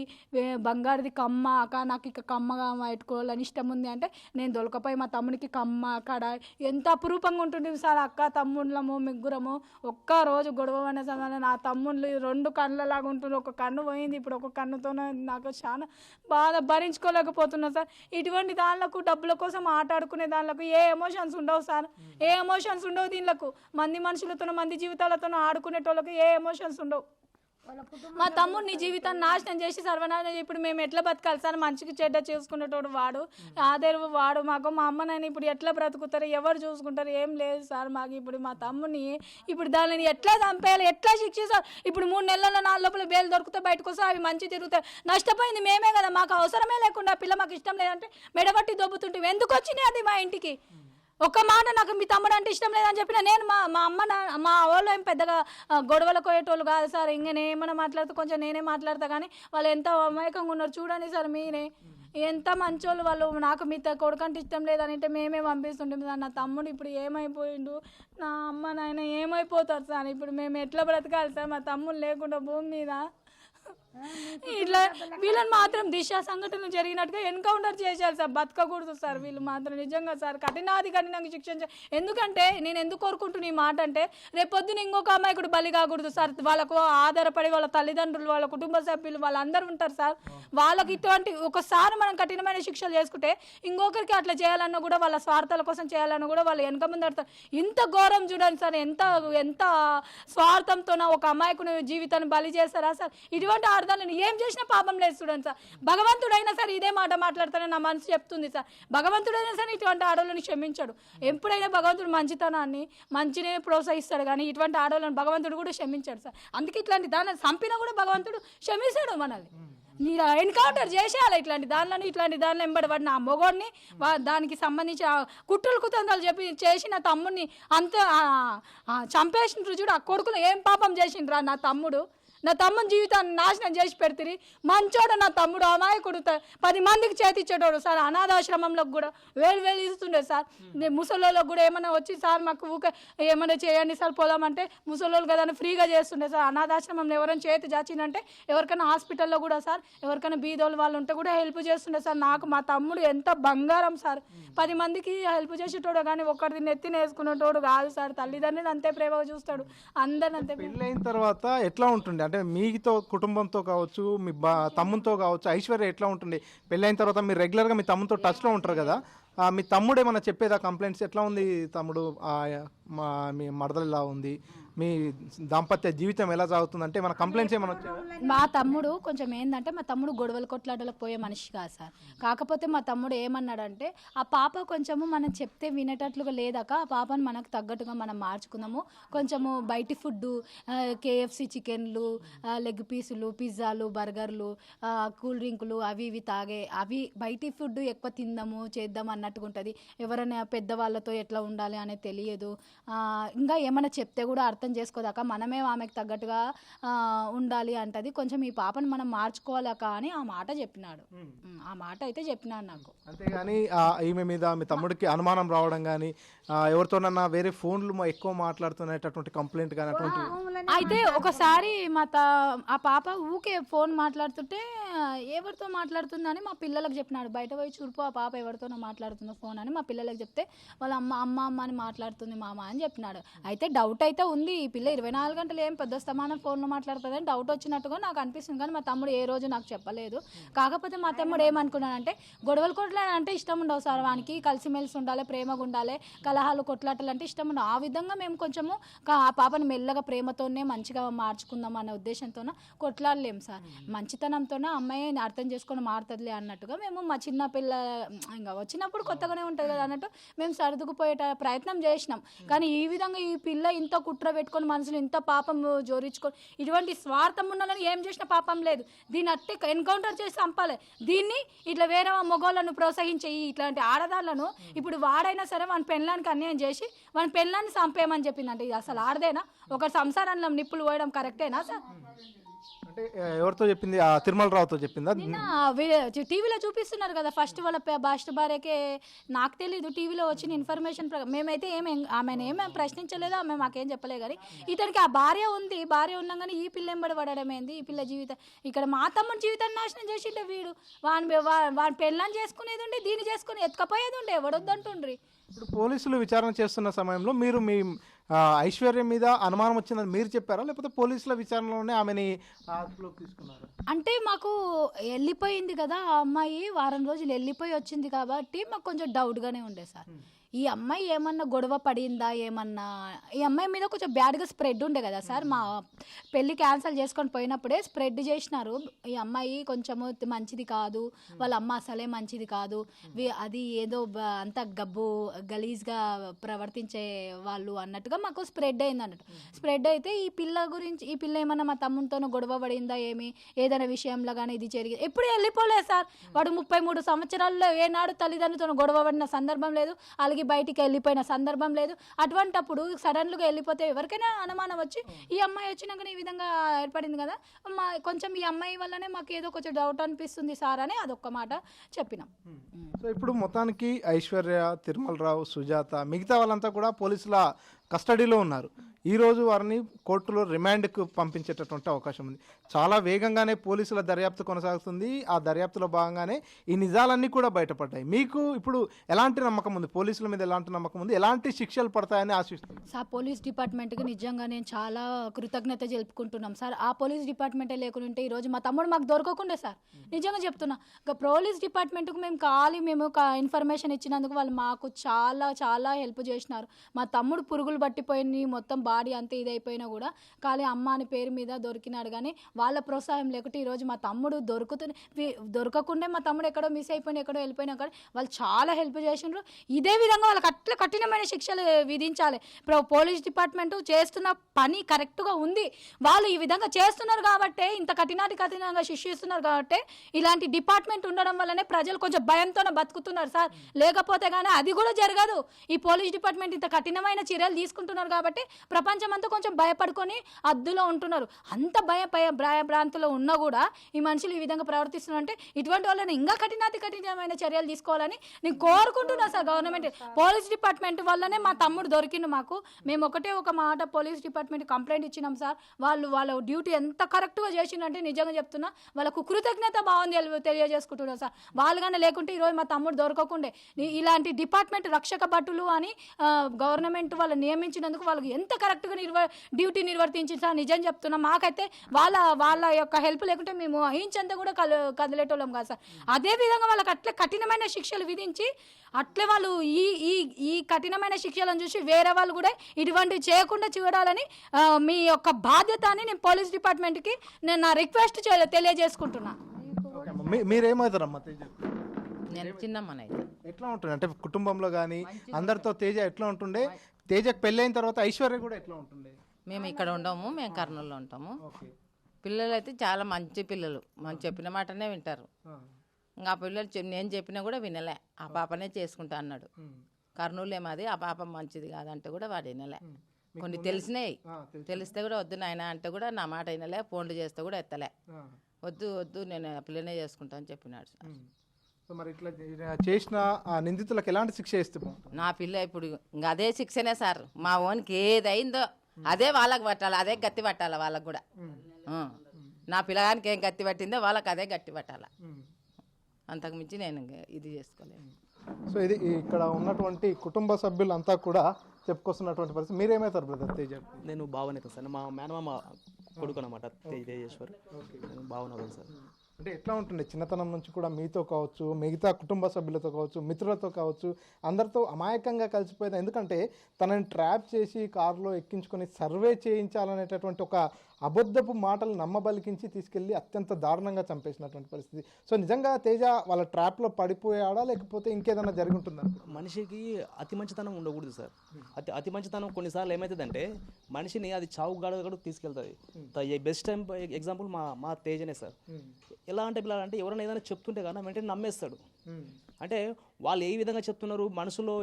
బంగారుది కమ్మ, అక్క నాకు ఇక కమ్మగా పెట్టుకోవాలని ఇష్టం ఉంది అంటే నేను దొలకపోయి మా తమ్మునికి కమ్మ కడ ఎంత అపురూపంగా ఉంటుంది సార్. అక్క తమ్ముళ్ళము ముగ్గురము ఒక్కరోజు గొడవ అనే సమయంలో నా తమ్ముళ్ళు రెండు కళ్ళలాగా ఉంటుంది, ఒక కన్ను పోయింది, ఇప్పుడు ఒక కన్నుతో నాకు చాలా బాధ భరించుకోలేకపోతున్నా సార్. ఇటువంటి దానిలకు డబ్బుల కోసం ఆటాడుకునే దానిలకు ఏ ఎమోషన్స్ ఉండవు సార్, ఏ ఎమోషన్స్ ఉండవు దీనిలకు. మనుషులతో మంది జీవితాలతో ఆడుకునేటోళ్ళకి ఏ ఎమోషన్స్ ఉండవు. మా తమ్ముడు నీ జీవితాన్ని నాశనం చేసి సర్వనాశనం. ఇప్పుడు మేము ఎట్లా బతకాలి సార్? మంచిగా చెడ్డ చేసుకునేటోడు వాడు, ఆదేరు వాడు. మాకు మా అమ్మ నాయన ఇప్పుడు ఎట్లా బ్రతుకుతారు, ఎవరు చూసుకుంటారు? ఏం లేదు సార్ మాకు. ఇప్పుడు మా తమ్ముడిని ఇప్పుడు దానిని ఎట్లా చంపేయాలి, ఎట్లా శిక్షిస్తారు? ఇప్పుడు 3 నెలల్లో 4 లోపల బేలు దొరికితే బయటకు వస్తే అవి మంచి తిరుగుతాయి. నష్టపోయింది మేమే కదా, మాకు అవసరమే లేకుండా పిల్ల మాకు ఇష్టం లేదంటే మెడబట్టి దొబ్బుతుంటే ఎందుకు వచ్చినాయి అది మా ఇంటికి? ఒక్క మాట, నాకు మీ తమ్ముడు అంటే ఇష్టం లేదని చెప్పిన నేను మా అమ్మ మా వాళ్ళు ఏం పెద్దగా గొడవలకు పోయేటోళ్ళు కాదు సార్. ఇంకా నేనేమన్నా మాట్లాడుతూ కొంచెం నేనే మాట్లాడతా, కానీ వాళ్ళు ఎంత అమాయకంగా ఉన్నారు చూడండి సార్. మీరే ఎంత మంచోళ్ళు వాళ్ళు. నాకు మీ కొడుకంటే ఇష్టం లేదని అంటే మేమే పంపిస్తుంటాం సార్. నా తమ్ముడు ఇప్పుడు ఏమైపోయిండు, నా అమ్మ నాయన ఏమైపోతారు సార్? ఇప్పుడు మేము ఎట్లా బ్రతకాలి సార్? మా తమ్ముడు లేకుండా భూమి మీద ఇట్లా వీళ్ళని మాత్రం దిశ సంఘటన జరిగినట్టుగా ఎన్కౌంటర్ చేశారు సార్. బతకకూడదు సార్ వీళ్ళు మాత్రం, నిజంగా సార్ కఠినంగా శిక్షించ. ఎందుకంటే నేను ఎందుకు కోరుకుంటున్నా ఈ మాట అంటే, రేపొద్దున ఇంకొక అమ్మాయికుడు బలి కాకూడదు సార్. వాళ్ళకు ఆధారపడి వాళ్ళ తల్లిదండ్రులు, వాళ్ళ కుటుంబ సభ్యులు, వాళ్ళందరూ ఉంటారు సార్. వాళ్ళకి ఇటువంటి ఒకసారి మనం కఠినమైన శిక్షలు చేసుకుంటే ఇంకొకరికి అట్లా చేయాలన్నా కూడా, వాళ్ళ స్వార్థాల కోసం చేయాలన్నా కూడా వాళ్ళు వెనక ముందు ఆడతారు. ఇంత ఘోరం చూడండి సార్, ఎంత స్వార్థంతోన ఒక అమ్మాయికుని జీవితాన్ని బలి చేస్తారా సార్. ఇటువంటి ఆడదాన్ని ఏం చేసినా పాపం లేదు చూడండి సార్. భగవంతుడైనా సరే ఇదే మాట మాట్లాడతానని నా మనసు చెప్తుంది సార్. భగవంతుడైనా సరే ఇటువంటి ఆడవాళ్ళని క్షమించాడు. ఎప్పుడైనా భగవంతుడు మంచితనాన్ని మంచినే ప్రోత్సహిస్తాడు, కానీ ఇటువంటి ఆడవాళ్ళని భగవంతుడు కూడా క్షమించాడు సార్. అందుకే ఇట్లాంటి దాన్ని చంపినా కూడా భగవంతుడు క్షమిస్తాడు మనల్ని. మీరు ఎన్కౌంటర్ చేసేయాలి ఇట్లాంటి దానిలో ఎంబడబడిన ఆ మొగోడిని, దానికి సంబంధించి కుట్రలు కుతంత్రాలు చెప్పి చేసిన తమ్ముడిని అంత చంపేసిన చూడు. ఆ కొడుకును ఏం పాపం చేసిండ్రా నా తమ్ముడు. నా తమ్ముని జీవితాన్ని నాశనం చేసి పెడతారు. మంచోడు నా తమ్ముడు, అమాయకుడు, 10 మందికి చేతిచ్చేటోడు సార్. అనాథాశ్రమంలోకి కూడా వేలు ఇస్తుండే సార్. ముసలోళ్ళకి కూడా ఏమైనా వచ్చి సార్ మాకు ఊకే ఏమైనా చేయండి సార్ పోదామంటే ముసలోళ్ళు కదా అని ఫ్రీగా చేస్తుండే సార్. అనాథాశ్రమంలో ఎవరైనా చేతి చాచిందంటే, ఎవరికైనా హాస్పిటల్లో కూడా సార్, ఎవరికైనా బీదోళ్ళు వాళ్ళు ఉంటే కూడా హెల్ప్ చేస్తుండే సార్. నాకు మా తమ్ముడు ఎంత బంగారం సార్. 10 మందికి హెల్ప్ చేసేటోడు, కానీ ఒక్కడిని నెత్తిన వేసుకునేటోడు కాదు సార్. తల్లిదండ్రులు అంతే ప్రేమగా చూస్తాడు, అందరిని అంతే. పెళ్ళైన తర్వాత ఎట్లా ఉంటుంది అంటే మీతో కుటుంబంతో కావచ్చు, మీ తమ్ముతో కావచ్చు, ఐశ్వర్య ఎట్లా ఉంటుంది పెళ్ళైన తర్వాత? మీరు రెగ్యులర్గా మీ తమ్ముతో టచ్లో ఉంటారు కదా, మీ తమ్ముడు ఏమైనా చెప్పేదా కంప్లైంట్స్? ఎట్లా ఉంది తమ్ముడు, మీ మరదలు ఎలా ఉంది, మీ దాంపత్య జీవితం ఎలా సాగుతుంది అంటే మన కంప్లైంట్స్ ఏమైనా వచ్చాయా? మా తమ్ముడు కొంచెం ఏంటంటే, మా తమ్ముడు గొడవలు కొట్లాటలకు పోయే మనిషి కాదు సార్. కాకపోతే మా తమ్ముడు ఏమన్నాడంటే, ఆ పాప కొంచెము మనం చెప్తే వినేటట్లుగా లేదాక, ఆ పాపను మనకు తగ్గట్టుగా మనం మార్చుకుందాము. కొంచెము బయటి ఫుడ్, KFC చికెన్లు, లెగ్ పీసులు, పిజ్జాలు, బర్గర్లు, కూల్ డ్రింకులు అవి ఇవి అవి బయటి ఫుడ్ ఎక్కువ తిందాము చేద్దాం అన్నట్టుగా ఉంటుంది. ఎవరైనా పెద్దవాళ్ళతో ఎట్లా ఉండాలి అనేది తెలియదు. ఇంకా ఏమైనా చెప్తే కూడా అర్థం చేసుకోదాక మనమే ఆమెకు తగ్గట్టుగా ఉండాలి అంటది. కొంచెం ఈ పాపను మనం మార్చుకోవాలక అని ఆ మాట చెప్పినాడు. ఆ మాట అయితే చెప్పినాడు నాకు. అంతేగాని ఈమె మీద మీ తమ్ముడికి అనుమానం రావడం కానీ, ఎవరితోనన్నా వేరే ఫోన్లు ఎక్కువ మాట్లాడుతున్నటువంటి కంప్లైంట్ కానీ అటువంటి? అయితే ఒకసారి ఆ పాప ఊకే ఫోన్ మాట్లాడుతుంటే, ఎవరితో మాట్లాడుతుందని మా పిల్లలకు చెప్పినాడు. బయట పోయి చూడుపో ఆ పాప ఎవరితోనో మాట్లాడుతుందో ఫోన్ అని మా పిల్లలకు చెప్తే, వాళ్ళ అమ్మ అని మాట్లాడుతుంది మామ అని చెప్పినాడు. అయితే డౌట్ అయితే ఉంది, ఈ పిల్ల 24 గంటలు ఏం పెద్ద స్తమానం ఫోన్లో మాట్లాడుతుందని డౌట్ వచ్చినట్టుగా నాకు అనిపిస్తుంది. కానీ మా తమ్ముడు ఏ రోజు నాకు చెప్పలేదు. కాకపోతే మా తమ్ముడు ఏమనుకున్నాడంటే, గొడవలు కొట్లాడంటే ఇష్టం ఉండవు సార్ వానికి, కలిసిమెలిసి ఉండాలి, ప్రేమగా ఉండాలి, కలహాలు కొట్లాటలు అంటే ఇష్టం ఉండవు. ఆ విధంగా మేము కొంచెము ఆ పాపను మెల్లగా ప్రేమతోనే మంచిగా మార్చుకుందాం అనే ఉద్దేశంతో కొట్లాడలేము సార్. మంచితనంతోనే అమ్మాయి అర్థం చేసుకొని మారుతుందిలే అన్నట్టుగా మేము మా చిన్న పిల్ల ఇంకా వచ్చినప్పుడు కొత్తగానే ఉంటుంది కదా అన్నట్టు మేము సర్దుకుపోయే ప్రయత్నం చేసినాం. కానీ ఈ విధంగా ఈ పిల్ల ఇంత కుట్ర పెట్టుకొని మనసులో ఇంత పాపం జోరించుకొని ఇటువంటి స్వార్థం ఉండాలని ఏం చేసిన పాపం లేదు. దీన్ని అట్టే ఎన్కౌంటర్ చేసి చంపాలి. దీన్ని ఇట్లా వేరే మగవాళ్ళను ప్రోత్సహించే ఇట్లాంటి ఆడదాళ్ళను ఇప్పుడు వాడైనా సరే వాని పెళ్ళానికి అన్యాయం చేసి వాని పెళ్ళాన్ని చంపేయమని చెప్పిందంటే ఇది అసలు ఆడదేనా? ఒక సంసారంలో నిప్పులు పోయడం కరెక్టేనా సార్? అంటే ఎవరితో చెప్పింది? తిరుమల రావుతో చెప్పిందా? టీవీలో చూపిస్తున్నారు కదా, ఫస్ట్ వాళ్ళ ఫస్ట్ భార్యకే. నాకు తెలీదు, టీవీలో వచ్చిన ఇన్ఫర్మేషన్ మేమైతే ఆమెను ఏమేమి ప్రశ్నించలేదు, ఆమె మాకేం చెప్పలేదు. కానీ ఇతనికి ఆ భార్య ఉంది, భార్య ఉన్నాం కానీ ఈ పిల్ల ఎంబడి పడడం ఏంది? ఈ పిల్ల జీవితం ఇక్కడ మా తమ్ముడి జీవితాన్ని నాశనం చేసిండే వీడు. వాని పెళ్ళని చేసుకునేది ఉండి దీన్ని చేసుకుని ఎత్తుకపోయేది ఉండే, ఎవడొద్దంటుండ్రి. ఇప్పుడు పోలీసులు విచారణ చేస్తున్న సమయంలో మీరు మీ ఐశ్వర్య మీద అనుమానం వచ్చిందని మీరు చెప్పారా, లేకపోతే పోలీసుల విచారణలోనే ఆమెని అదుపులోకి తీసుకున్నారా? అంటే మాకు వెళ్ళిపోయింది కదా ఆ అమ్మాయి, వారం రోజులు వెళ్ళిపోయి వచ్చింది కాబట్టి మాకు కొంచెం డౌట్గానే ఉండే సార్. ఈ అమ్మాయి ఏమన్నా గొడవ పడిందా ఏమన్నా, ఈ అమ్మాయి మీద కొంచెం బ్యాడ్గా స్ప్రెడ్ ఉండే కదా సార్. మా పెళ్ళి క్యాన్సిల్ చేసుకొని పోయినప్పుడే స్ప్రెడ్ చేసినారు, ఈ అమ్మాయి కొంచెము మంచిది కాదు, వాళ్ళ అమ్మ అసలే మంచిది కాదు, అది ఏదో అంత గబ్బు గలీజ్గా ప్రవర్తించే వాళ్ళు అన్నట్టుగా మాకు స్ప్రెడ్ అయింది అన్నట్టు. స్ప్రెడ్ అయితే ఈ పిల్ల గురించి, ఈ పిల్ల ఏమన్నా మా తమ్ముడితోనూ గొడవ పడిందా ఏమి, ఏదైనా విషయంలో కానీ ఇది జరిగింది ఎప్పుడు వెళ్ళిపోలేదు సార్. వాడు 33 సంవత్సరాల్లో ఏనాడు తల్లిదండ్రులతో గొడవ పడిన సందర్భం లేదు, అలాగే బయటికి వెళ్ళిపోయిన సందర్భం లేదు. అటువంటప్పుడు సడన్గా వెళ్ళిపోతే ఎవరికైనా అనుమానం వచ్చి ఈ అమ్మాయి వచ్చినాక ఈ విధంగా ఏర్పడింది కదా, కొంచెం ఈ అమ్మాయి వల్లనే మాకు ఏదో కొంచెం డౌట్ అనిపిస్తుంది సార్ అని అదొక్క మాట చెప్పినాం. సో ఇప్పుడు మొత్తానికి ఐశ్వర్య, తిరుమల రావు, సుజాత, మిగతా వాళ్ళంతా కూడా పోలీసుల కస్టడీలో ఉన్నారు. ఈరోజు వారిని కోర్టులో రిమాండ్కు పంపించేటటువంటి అవకాశం ఉంది. చాలా వేగంగానే పోలీసుల దర్యాప్తు కొనసాగుతుంది. ఆ దర్యాప్తులో భాగంగానే ఈ నిజాలన్నీ కూడా బయటపడ్డాయి. మీకు ఇప్పుడు ఎలాంటి నమ్మకం ఉంది? పోలీసుల మీద ఎలాంటి నమ్మకం ఉంది? ఎలాంటి శిక్షలు పడతాయని ఆశిస్తుంది? సార్ పోలీస్ డిపార్ట్మెంట్కి నిజంగా నేను చాలా కృతజ్ఞత తెలుపుకుంటున్నాం సార్. ఆ పోలీస్ డిపార్ట్మెంటే లేకుంటే ఈరోజు మా తమ్ముడు మాకు దొరకకుండే సార్. నిజంగా చెప్తున్నా, ఇంకా పోలీస్ డిపార్ట్మెంట్కు మేము ఒక ఇన్ఫర్మేషన్ ఇచ్చినందుకు వాళ్ళు మాకు చాలా చాలా హెల్ప్ చేసినారు. మా తమ్ముడు పురుగులు పట్టిపోయింది, మొత్తం బాడీ అంతా ఇదైపోయినా కూడా ఖాళీ అమ్మ అని పేరు మీద దొరికినాడు. కానీ వాళ్ళ ప్రోత్సాహం లేకుంటే ఈరోజు మా తమ్ముడు దొరకకుండే మా తమ్ముడు ఎక్కడో మిస్ అయిపోయినా ఎక్కడో వెళ్ళిపోయినా కానీ వాళ్ళు చాలా హెల్ప్ చేసినారు. ఇదే విధంగా వాళ్ళకి అట్లా కఠినమైన శిక్షలు విధించాలి. ఇప్పుడు పోలీస్ డిపార్ట్మెంట్ చేస్తున్న పని కరెక్ట్గా ఉంది. వాళ్ళు ఈ విధంగా చేస్తున్నారు కాబట్టి, ఇంత కఠినంగా శిక్షిస్తున్నారు కాబట్టి ఇలాంటి డిపార్ట్మెంట్ ఉండడం వల్లనే ప్రజలు కొంచెం భయంతోనే బతుకుతున్నారు సార్. లేకపోతే కానీ అది కూడా జరగదు. ఈ పోలీస్ డిపార్ట్మెంట్ ఇంత కఠినమైన చర్యలు తీసుకుంటున్నారు కాబట్టి ప్రపంచం అంతా కొంచెం భయపడుకొని అద్దులో ఉంటున్నారు. అంత భయభ్రాంతిలో ఉన్నా కూడా ఈ మనుషులు ఈ విధంగా ప్రవర్తిస్తున్నారంటే ఇటువంటి వాళ్ళని ఇంకా కఠినమైన చర్యలు తీసుకోవాలని నేను కోరుకుంటున్నా సార్. గవర్నమెంట్ పోలీస్ డిపార్ట్మెంట్ వల్లనే మా తమ్ముడు దొరికిండు మాకు. మేము ఒకటే ఒక మాట పోలీస్ డిపార్ట్మెంట్ కంప్లైంట్ ఇచ్చినాం సార్. వాళ్ళ డ్యూటీ ఎంత కరెక్ట్గా చేసిందంటే నిజంగా చెప్తున్నా వాళ్ళకు కృతజ్ఞత భావం తెలియజేసుకుంటున్నారు సార్. వాళ్ళు కానీ లేకుంటే ఈరోజు మా తమ్ముడు దొరకకుండే. ఇలాంటి డిపార్ట్మెంట్ రక్షక భటులు అని గవర్నమెంట్ వాళ్ళు నియమించినందుకు వాళ్ళకి ఎంత కరెక్ట్గా డ్యూటీ నిర్వర్తించింది సార్. నిజం చెప్తున్నా, మాకైతే వాళ్ళ యొక్క హెల్ప్ లేకుంటే మేము అహించంతా కూడా కదిలేటోళ్ళం కాదు సార్. అదే విధంగా వాళ్ళకి అట్లే కఠినమైన శిక్షలు విధించి అట్లే వాళ్ళు ఈ కఠినమైన శిక్షలను చూసి వేరే వాళ్ళు కూడా ఇటువంటివి చేయకుండా చూడాలని మీ యొక్క బాధ్యత అని నేను పోలీస్ డిపార్ట్మెంట్కి నేను నా రిక్వెస్ట్ తెలియజేసుకుంటున్నా. మీరేమవుతారమ్మా తేజ? నేను చిన్నమ్మనైతే. ఎట్లా ఉంటుంది అంటే కుటుంబంలో కానీ అందరితో తేజ ఎట్లా ఉంటుండే? తేజకు పెళ్ళి అయిన తర్వాత ఐశ్వర్య కూడా ఎట్లా ఉంటుండే? మేము ఇక్కడ ఉండము, మేము కర్నూలులో ఉంటాము. పిల్లలు అయితే చాలా మంచి పిల్లలు, మనం చెప్పిన మాటనే వింటారు. ఇంకా ఆ పిల్లలు నేను చెప్పినా కూడా వినలే. ఆ పాపనే చేసుకుంటా అన్నాడు. కర్నూలు ఏమాది, ఆ పాప మంచిది కాదంటే కూడా వాడు వినలే. కొన్ని తెలిసినాయి, తెలిస్తే కూడా వద్దు నాయన అంటే కూడా నా మాట వినలే. ఫోన్లు చేస్తే కూడా ఎత్తలే. వద్దు నేను ఆ పిల్లనే చేసుకుంటా అని చెప్పినాడు సార్. మరి ఇట్లా చేసిన ఆ నిందితులకు ఎలాంటి శిక్ష ఇస్తే? నా పిల్ల ఇప్పుడు ఇంకా అదే శిక్షనే సార్. మా ఓన్కి ఏదైందో అదే వాళ్ళకి పట్టాలి, అదే గత్తి పట్టాలి వాళ్ళకు కూడా. నా పిల్లగానికి ఏం గత్తి పట్టిందో వాళ్ళకి అదే గట్టి పట్టాలి. అంతకుమించి నేను ఇది చేసుకోలేను. సో ఇది ఇక్కడ ఉన్నటువంటి కుటుంబ సభ్యులంతా కూడా చెప్పుకొస్తున్నటువంటి పరిస్థితి. మీరేమవుతారు బ్రదర్ తేజ? నేను భావన సార్, మా మేనమామ కొడుకు అనమాట తేజేశ్వర్. నేను భావన సార్. అంటే ఎట్లా ఉంటుండే చిన్నతనం నుంచి కూడా మీతో కావచ్చు, మిగతా కుటుంబ సభ్యులతో కావచ్చు, మిత్రులతో కావచ్చు, అందరితో అమాయకంగా కలిసిపోయేది? ఎందుకంటే తనని ట్రాప్ చేసి కారులో ఎక్కించుకొని సర్వే చేయించాలనేటటువంటి ఒక అబద్ధపు మాటలు నమ్మబలికించి తీసుకెళ్ళి అత్యంత దారుణంగా చంపేసినటువంటి పరిస్థితి. సో నిజంగా తేజ వాళ్ళ ట్రాప్లో పడిపోయాడా లేకపోతే ఇంకేదైనా జరిగి ఉంటుందా? మనిషికి అతి మంచితనం ఉండకూడదు సార్. అతి మంచితనం కొన్నిసార్లు ఏమవుతుందంటే మనిషిని అది చావు గడగడు తీసుకెళ్తుంది. బెస్ట్ టైం ఎగ్జాంపుల్ మా తేజనే సార్. ఎలా అంటే పిల్లలంటే ఎవరైనా ఏదైనా చెప్తుంటే కానీ వెంటనే నమ్మేస్తాడు. అంటే వాళ్ళు ఏ విధంగా చెప్తున్నారు, మనసులో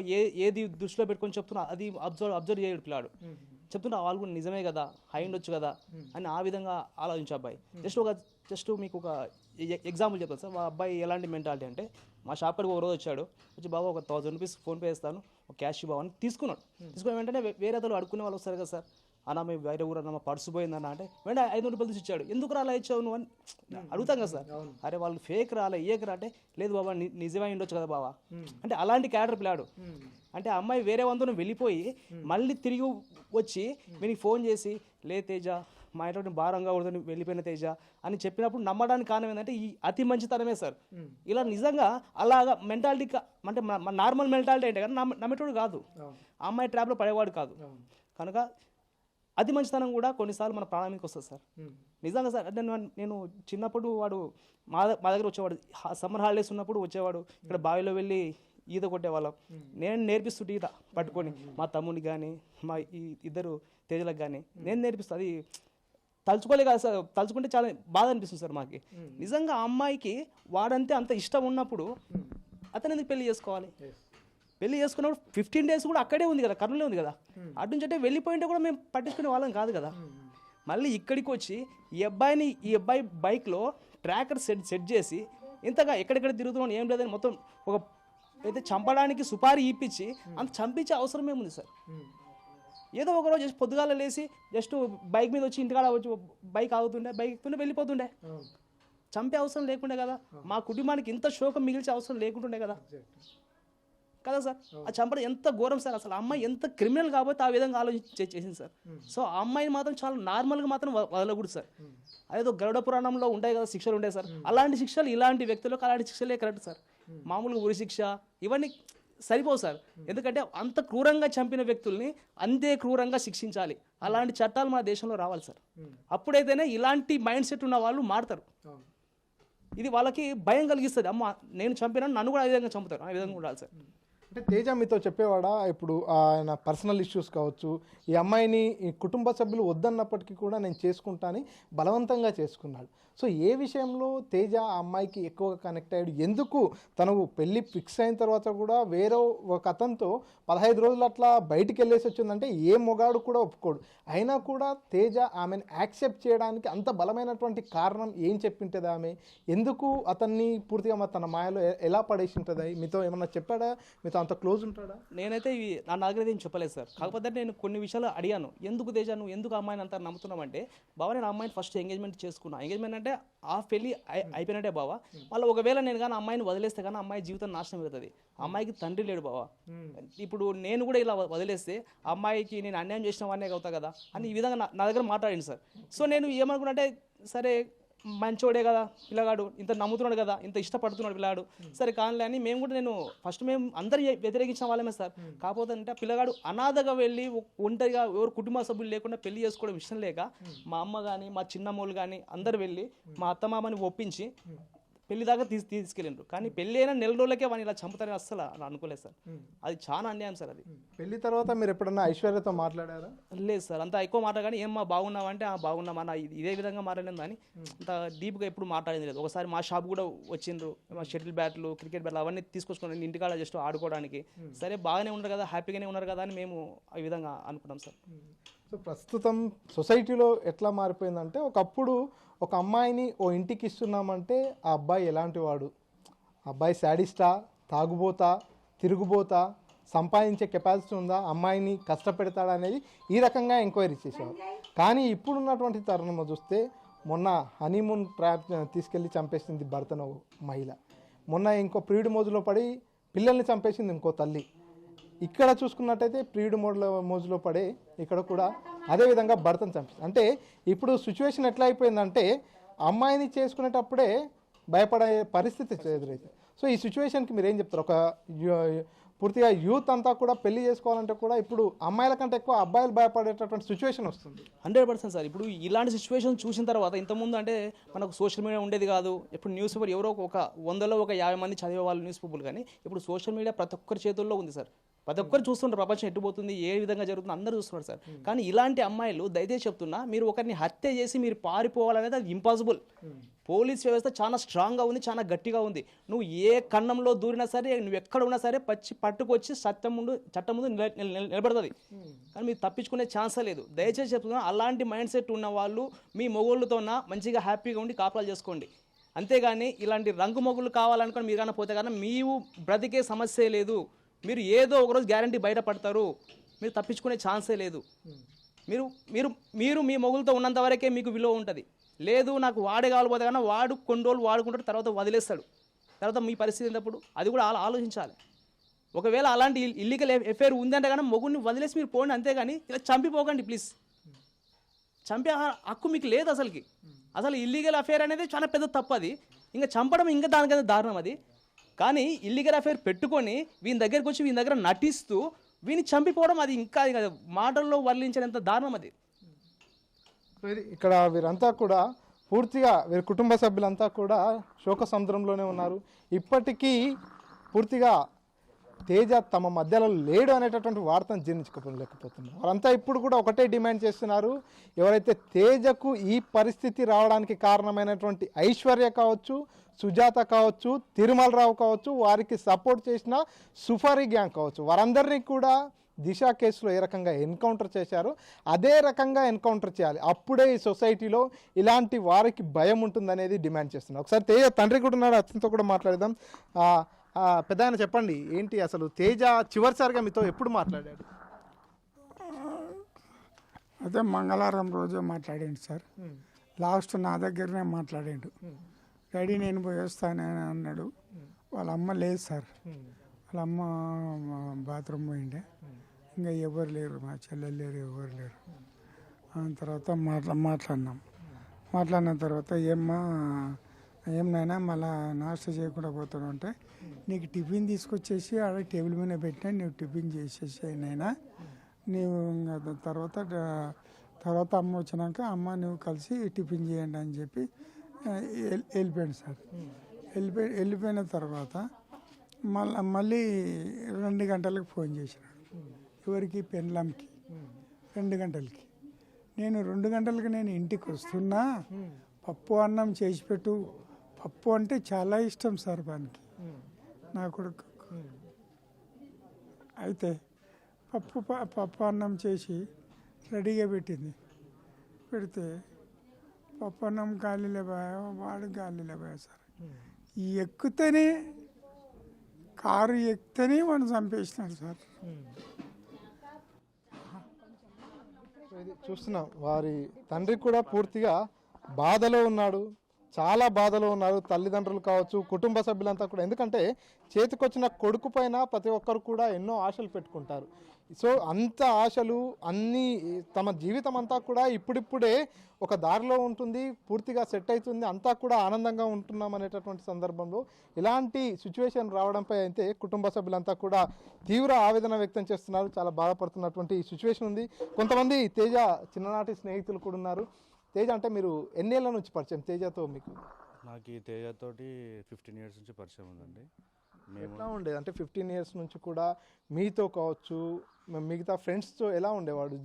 ఏది దృష్టిలో పెట్టుకొని చెప్తున్నారు అది అబ్జర్వ్ చేయడు పిల్లాడు. చెప్తుంటే వాళ్ళు కూడా నిజమే కదా, హై ఉండొచ్చు కదా అని ఆ విధంగా ఆలోచించే అబ్బాయి. జస్ట్ మీకు ఒక ఎగ్జాంపుల్ చెప్తాను సార్. మా అబ్బాయి ఎలాంటి మెంటాలిటీ అంటే మా షాప్ కాడికి ఒక రోజు వచ్చాడు. వచ్చి బాబా ఒక 1000 రూపీస్ ఫోన్పే చేస్తాను, ఒక క్యాష్ బాబా అని తీసుకున్నాడు. తీసుకున్న వెంటనే వేరే అతను అడుక్కునే వాళ్ళు వస్తారు కదా సార్, అన్న మేము వేరే ఊరు అన్న మా పర్సు పోయిందన్న అంటే వెంటనే 500 రూపాయలు తీసి ఇచ్చాడు. ఎందుకు రాలా ఇచ్చావు నువ్వు అని అడుగుతాం కదా సార్. అరే వాళ్ళు ఫేక్ రాలే ఏకరా అంటే లేదు బాబా నిజమై ఉండొచ్చు కదా బాబా అంటే అలాంటి క్యారెక్టర్ పిల్లాడు. అంటే అమ్మాయి వేరే వంతును వెళ్ళిపోయి మళ్ళీ తిరిగి వచ్చి వీనికి ఫోన్ చేసి లే తేజ మా ఇంట్లో భారంగా ఉండదని వెళ్ళిపోయిన తేజ అని చెప్పినప్పుడు నమ్మడానికి కారణం ఏంటంటే ఈ అతి మంచితనమే సార్. ఇలా నిజంగా అలాగా మెంటాలిటీ అంటే నార్మల్ మెంటాలిటీ అంటే కానీ నమ్మేటోడు కాదు, ఆ అమ్మాయి ట్రాప్లో పడేవాడు కాదు. కనుక అతి మంచితనం కూడా కొన్నిసార్లు మన ప్రాణానికి వస్తుంది సార్. నిజంగా సార్ అంటే నేను చిన్నప్పుడు వాడు మా దగ్గర వచ్చేవాడు. సమ్మర్ హాలిడేస్ ఉన్నప్పుడు వచ్చేవాడు. ఇక్కడ బావిలో వెళ్ళి ఈత కొట్టేవాళ్ళం. నేను నేర్పిస్తుంటే ఈత పట్టుకొని మా తమ్ముడికి కానీ మా ఈ ఇద్దరు తేజలకు కానీ నేను నేర్పిస్తాను. అది తలుచుకోలే కదా సార్, తలుచుకుంటే చాలా బాధ అనిపిస్తుంది సార్ మాకు. నిజంగా ఆ అమ్మాయికి వాడంతే అంత ఇష్టం ఉన్నప్పుడు అతను ఎందుకు పెళ్లి చేసుకోవాలి? పెళ్లి చేసుకున్నప్పుడు 15 days కూడా అక్కడే ఉంది కదా, కర్నూలులో ఉంది కదా. అటు నుంచి అంటే వెళ్ళిపోయింటే కూడా మేము పట్టించుకునే వాళ్ళం కాదు కదా. మళ్ళీ ఇక్కడికి వచ్చి ఈ అబ్బాయి బైక్లో ట్రాకర్ సెట్ చేసి ఇంతగా ఎక్కడెక్కడ తిరుగుతున్నాం ఏం లేదని మొత్తం ఒక అయితే చంపడానికి సుపారీ ఇప్పించి అంత చంపించే అవసరం ఏముంది సార్? ఏదో ఒకరోజు జస్ట్ పొద్దుగాల లేచి జస్ట్ బైక్ మీద వచ్చి ఇంటికాడ వచ్చి బైక్ ఆగుతుండే బైక్ ఎక్కుతుండే వెళ్ళిపోతుండే. చంపే అవసరం లేకుండే కదా, మా కుటుంబానికి ఇంత శోకం మిగిల్చే అవసరం లేకుంటుండే కదా కదా సార్. ఆ చంపడం ఎంత ఘోరం సార్. అసలు అమ్మాయి ఎంత క్రిమినల్ కాబట్టి ఆ విధంగా ఆలోచించి చేసింది సార్. సో ఆ అమ్మాయిని మాత్రం చాలా నార్మల్గా మాత్రం వదలకూడదు సార్. అదేదో గరుడ పురాణంలో ఉంటాయి కదా శిక్షలు ఉంటాయి సార్, అలాంటి శిక్షలు ఇలాంటి వ్యక్తులకు అలాంటి శిక్షలే కరెక్ట్ సార్. మామూలుగా ఉరి శిక్ష ఇవన్నీ సరిపోవు సార్. ఎందుకంటే అంత క్రూరంగా చంపిన వ్యక్తుల్ని అంతే క్రూరంగా శిక్షించాలి. అలాంటి చట్టాలు మన దేశంలో రావాలి సార్. అప్పుడైతేనే ఇలాంటి మైండ్ సెట్ ఉన్న వాళ్ళు మారుతారు. ఇది వాళ్ళకి భయం కలిగిస్తుంది. అమ్మ నేను చంపినా నన్ను కూడా ఆ విధంగా చంపుతారు, ఆ విధంగా ఉండాలి సార్. అంటే తేజ మీతో చెప్పేవాడా ఇప్పుడు ఆయన పర్సనల్ ఇష్యూస్ కావచ్చు, ఈ అమ్మాయిని ఈ కుటుంబ సభ్యులు వద్దన్నప్పటికీ కూడా నేను చేసుకుంటానని బలవంతంగా చేసుకున్నాడు. సో ఏ విషయంలో తేజ ఆ అమ్మాయికి ఎక్కువగా కనెక్ట్ అయ్యాడు? ఎందుకు తను పెళ్ళి ఫిక్స్ అయిన తర్వాత కూడా వేరే ఒక అతనితో 15 రోజులు అట్లా బయటికి వెళ్ళేసి వచ్చిందంటే ఏ మొగాడు కూడా ఒప్పుకోడు. అయినా కూడా తేజ ఆమెను యాక్సెప్ట్ చేయడానికి అంత బలమైనటువంటి కారణం ఏం చెప్పింటుంది? ఆమె ఎందుకు అతన్ని పూర్తిగా తన మాయలో ఎలా పడేసి ఉంటుంది? మీతో ఏమన్నా చెప్పాడా? మీతో అంత క్లోజ్ ఉంటాడా? నేనైతే ఇవి నా దగ్గర ఏం చెప్పలేదు సార్. కాకపోతే నేను కొన్ని విషయాలు అడిగాను. ఎందుకు తేజ నువ్వు ఎందుకు అమ్మాయిని అంతా నమ్ముతున్నామంటే, బాబా నేను అమ్మాయిని ఫస్ట్ ఎంగేజ్మెంట్ చేసుకున్నా. ఎంగేజ్మెంట్ అంటే ఆ పెళ్ళి అయిపోయినట్టే బావా. మళ్ళీ ఒకవేళ నేను కానీ అమ్మాయిని వదిలేస్తే కానీ అమ్మాయి జీవితం నాశనం అవుతుంది. అమ్మాయికి తండ్రి లేడు బావా. ఇప్పుడు నేను కూడా ఇలా వదిలేస్తే అమ్మాయికి నేను అన్యాయం చేసిన వాడినే అవుతా కదా అని ఈ విధంగా నా దగ్గర మాట్లాడింది సార్. సో నేను ఏమనుకున్నా అంటే, సరే మంచోడే కదా పిల్లగాడు, ఇంత నమ్ముతున్నాడు కదా, ఇంత ఇష్టపడుతున్నాడు పిల్లగాడు, సరే కానిలే అని మేము కూడా మేము అందరు వ్యతిరేకించిన వాళ్ళమే సార్. కాకపోతే అంటే పిల్లగాడు అనాథగా వెళ్ళి ఒంటరిగా ఎవరు కుటుంబ సభ్యులు లేకుండా పెళ్లి చేసుకోవడం ఇష్టం లేక మా అమ్మ కానీ మా చిన్నమ్మోళ్ళు కానీ అందరు వెళ్ళి మా అత్తమామని ఒప్పించి పెళ్లి దాకా తీసుకెళ్ళిండ్రు. కానీ పెళ్లి అయినా నెల రోజులకే వాడిని ఇలా చంపుతారని అస్సలు అనుకోలేదు సార్. అది చాలా అన్యాయం సార్. అది పెళ్లి తర్వాత మీరు ఎప్పుడన్నా ఐశ్వర్యతో మాట్లాడారా? లేదు సార్, అంత ఎక్కువ మాట్లాడి ఏమ్మా బాగున్నావా అంటే బాగున్నామా నా ఇదే విధంగా మాట్లాడింది కానీ అంత డీప్గా ఎప్పుడు మాట్లాడింది లేదు. ఒకసారి మా షాప్ కూడా వచ్చిండ్రు, మా షటిల్ బ్యాట్లు క్రికెట్ బ్యాట్లు అవన్నీ తీసుకొచ్చుకున్నాను ఇంటికాడ జస్ట్ ఆడుకోవడానికి. సరే బాగానే ఉన్నారు కదా, హ్యాపీగానే ఉన్నారు కదా అని మేము ఈ విధంగా అనుకున్నాం సార్. సో ప్రస్తుతం సొసైటీలో ఎట్లా మారిపోయిందంటే, ఒకప్పుడు ఒక అమ్మాయిని ఓ ఇంటికి ఇస్తున్నామంటే ఆ అబ్బాయి ఎలాంటి వాడు, అబ్బాయి శాడిస్టా, తాగుబోతా, తిరుగుబోతా, సంపాదించే కెపాసిటీ ఉందా, అమ్మాయిని కష్టపెడతాడా అనేది ఈ రకంగా ఎంక్వైరీ చేసేవారు. కానీ ఇప్పుడున్నటువంటి తరుణంలో చూస్తే మొన్న హనీమూన్ ట్రాప్ తీసుకెళ్ళి చంపేసింది భర్తను మహిళ, మొన్న ఇంకో ప్రియుడి మోజులో పడి పిల్లల్ని చంపేసింది ఇంకో తల్లి. ఇక్కడ చూసుకున్నట్టయితే ప్రియుడి మోజులో పడే ఇక్కడ కూడా అదేవిధంగా భర్తను చంపేసింది. అంటే ఇప్పుడు సిచ్యువేషన్ ఎట్లా అయిపోయిందంటే అమ్మాయిని చేసుకునేటప్పుడే భయపడే పరిస్థితి ఎదురైంది. సో ఈ సిచ్యువేషన్కి మీరు ఏం చెప్తారు? ఒక పూర్తిగా యూత్ అంతా కూడా పెళ్లి చేసుకోవాలంటే కూడా ఇప్పుడు అమ్మాయిల కంటే ఎక్కువ అబ్బాయిలు భయపడేటటువంటి సిచ్యువేషన్ వస్తుంది. 100% సార్. ఇప్పుడు ఇలాంటి సిచ్యువేషన్ చూసిన తర్వాత ఇంతకుముందు అంటే మనకు సోషల్ మీడియా ఉండేది కాదు. ఇప్పుడు న్యూస్ పేపర్ ఎవరో ఒక 100లో ఒక 50 మంది చదివే వాళ్ళు న్యూస్ పేపర్లు, కానీ ఇప్పుడు సోషల్ మీడియా ప్రతి ఒక్కరి చేతుల్లో ఉంది సార్. ప్రతి ఒక్కరు చూస్తుంటారు ప్రపంచం ఎట్టుపోతుంది, ఏ విధంగా జరుగుతుంది అందరూ చూస్తున్నారు సార్. కానీ ఇలాంటి అమ్మాయిలు దయచేసి చెప్తున్నా, మీరు ఒకరిని హత్య చేసి మీరు పారిపోవాలనేది అది ఇంపాసిబుల్. పోలీస్ వ్యవస్థ చాలా స్ట్రాంగ్గా ఉంది, చాలా గట్టిగా ఉంది. నువ్వు ఏ కన్నంలో దూరినా సరే, నువ్వు ఎక్కడ ఉన్నా సరే పట్టుకొచ్చి చట్టం ముందు నిలబడుతుంది. కానీ మీరు తప్పించుకునే ఛాన్సే లేదు. దయచేసి చెప్తున్నా, అలాంటి మైండ్ సెట్ ఉన్న వాళ్ళు మీ మొగోళ్ళతో మంచిగా హ్యాపీగా ఉండి కాపురాలు చేసుకోండి. అంతేగాని ఇలాంటి రంగు మొగుళ్ళు కావాలనుకుని మీరు కానీ పోతే కానీ మీరు బ్రతికే సమస్యే లేదు. మీరు ఏదో ఒకరోజు గ్యారంటీ బయటపడతారు, మీరు తప్పించుకునే ఛాన్సే లేదు. మీరు మీరు మీరు మీ మొగులతో ఉన్నంత వరకే మీకు విలువ ఉంటుంది. లేదు నాకు వాడే కావాలిపోతే కానీ వాడు కొన్ని రోజులు వాడుకుంటాడు, తర్వాత వదిలేస్తాడు. తర్వాత మీ పరిస్థితి ఏంటప్పుడు అది కూడా ఆలోచించాలి. ఒకవేళ అలాంటి ఇల్లీగల్ ఎఫైర్ ఉందంటే కానీ మొగుడిని వదిలేసి మీరు పోండి, అంతేగాని ఇలా చంపిపోకండి ప్లీజ్. చంపే హక్కు మీకు లేదు అసలుకి. అసలు ఇల్లీగల్ అఫైర్ అనేది చాలా పెద్ద తప్పు. అది ఇంకా చంపడం ఇంకా దానికన్నా దారుణం అది. కానీ ఇల్లీగల్ అఫైర్ పెట్టుకొని వీని దగ్గరికి వచ్చి వీని దగ్గర నటిస్తూ వీని చంపిపోవడం అది ఇంకా మాటల్లో వర్ణించినంత దారుణం అది. ఇక్కడ వీరంతా కూడా పూర్తిగా వీరి కుటుంబ సభ్యులంతా కూడా శోక సముద్రంలోనే ఉన్నారు. ఇప్పటికీ పూర్తిగా తేజ తమ మధ్యలో లేడు అనేటటువంటి వార్తను జీర్ణించుకోలేకపోతున్నారు. వారంతా ఇప్పుడు కూడా ఒకటే డిమాండ్ చేస్తున్నారు. ఎవరైతే తేజకు ఈ పరిస్థితి రావడానికి కారణమైనటువంటి ఐశ్వర్య కావచ్చు, సుజాత కావచ్చు, తిరుమలరావు కావచ్చు, వారికి సపోర్ట్ చేసిన సుఫారీ గ్యాంగ్ కావచ్చు, వారందరినీ కూడా దిశ కేసులో ఏ రకంగా ఎన్కౌంటర్ చేశారో అదే రకంగా ఎన్కౌంటర్ చేయాలి. అప్పుడే ఈ సొసైటీలో ఇలాంటి వారికి భయం ఉంటుందనేది డిమాండ్ చేస్తున్నారు. ఒకసారి తేజ తండ్రి కూడా ఉన్నాడు, అతనితో కూడా మాట్లాడదాం. పెద్ద ఆయన చెప్పండి, ఏంటి అసలు తేజ చివరిసారిగా మీతో ఎప్పుడు మాట్లాడాడు? అయితే మంగళవారం రోజే మాట్లాడిండు సార్. లాస్ట్ నా దగ్గరనే మాట్లాడిండు. డాడీ నేను పోయి వస్తానని అన్నాడు. వాళ్ళ అమ్మ లేదు సార్. వాళ్ళ అమ్మ బాత్రూమ్ పోయిండే. ఇంకా ఎవరు లేరు, మా చెల్లెలు లేరు, ఎవరు లేరు. తర్వాత మాట్లాడిన తర్వాత ఏం నాయనా మళ్ళా నాస్తా చేయకుండా పోతాడు అంటే, నీకు టిఫిన్ తీసుకొచ్చేసి ఆడ టేబుల్ మీద పెట్టినా నువ్వు టిఫిన్ చేసేసి నైనా నీవు తర్వాత అమ్మ వచ్చినాక అమ్మ నువ్వు కలిసి టిఫిన్ చేయండి అని చెప్పి వెళ్ళిపోయాడు సార్. వెళ్ళిపోయిన తర్వాత మళ్ళీ 2 గంటలకు ఫోన్ చేసినాడు. ఎవరికి? పెన్లంకి. 2 గంటలకి. నేను 2 గంటలకి నేను ఇంటికి వస్తున్నా, పప్పు అన్నం చేసి పెట్టు. పప్పు అంటే చాలా ఇష్టం సార్ వానికి, నా కొడుకు. అయితే పప్పు అన్నం చేసి రెడీగా పెట్టింది. పెడితే పప్పు అన్నం గాలిలో పోయా, వాడు గాలిలో పోయా సార్. ఎక్కుతేనే కారు ఎక్కితేనే వాడు చంపేసినాడు సార్. ఇది చూస్తున్నాం, వారి తండ్రి కూడా పూర్తిగా బాధలో ఉన్నాడు, చాలా బాధలో ఉన్నారు. తల్లిదండ్రులు కావచ్చు, కుటుంబ సభ్యులంతా కూడా. ఎందుకంటే చేతికొచ్చిన కొడుకు పైన ప్రతి ఒక్కరు కూడా ఎన్నో ఆశలు పెట్టుకుంటారు. సో అంత ఆశలు అన్నీ, తమ జీవితం అంతా కూడా ఇప్పుడిప్పుడే ఒక దారిలో ఉంటుంది, పూర్తిగా సెట్ అవుతుంది, అంతా కూడా ఆనందంగా ఉంటున్నాం అనేటటువంటి సందర్భంలో ఇలాంటి సిచ్యువేషన్ రావడంపై అయితే కుటుంబ సభ్యులంతా కూడా తీవ్ర ఆవేదన వ్యక్తం చేస్తున్నారు. చాలా బాధపడుతున్నటువంటి సిచ్యువేషన్ ఉంది. కొంతమంది తేజ చిన్ననాటి స్నేహితులు కూడా ఉన్నారు. తేజ అంటే మీరు ఎన్నేళ్ల నుంచి పరిచయం తేజతో? మీకు నాకు ఈ తేజతోటి 15 ఇయర్స్ నుంచి పరిచయం ఉందండి. ఎట్లా ఉండేది అంటే 15 ఇయర్స్ నుంచి కూడా మీతో కావచ్చు, మిగతా ఫ్రెండ్స్తో ఎలా ఉండేవాడు?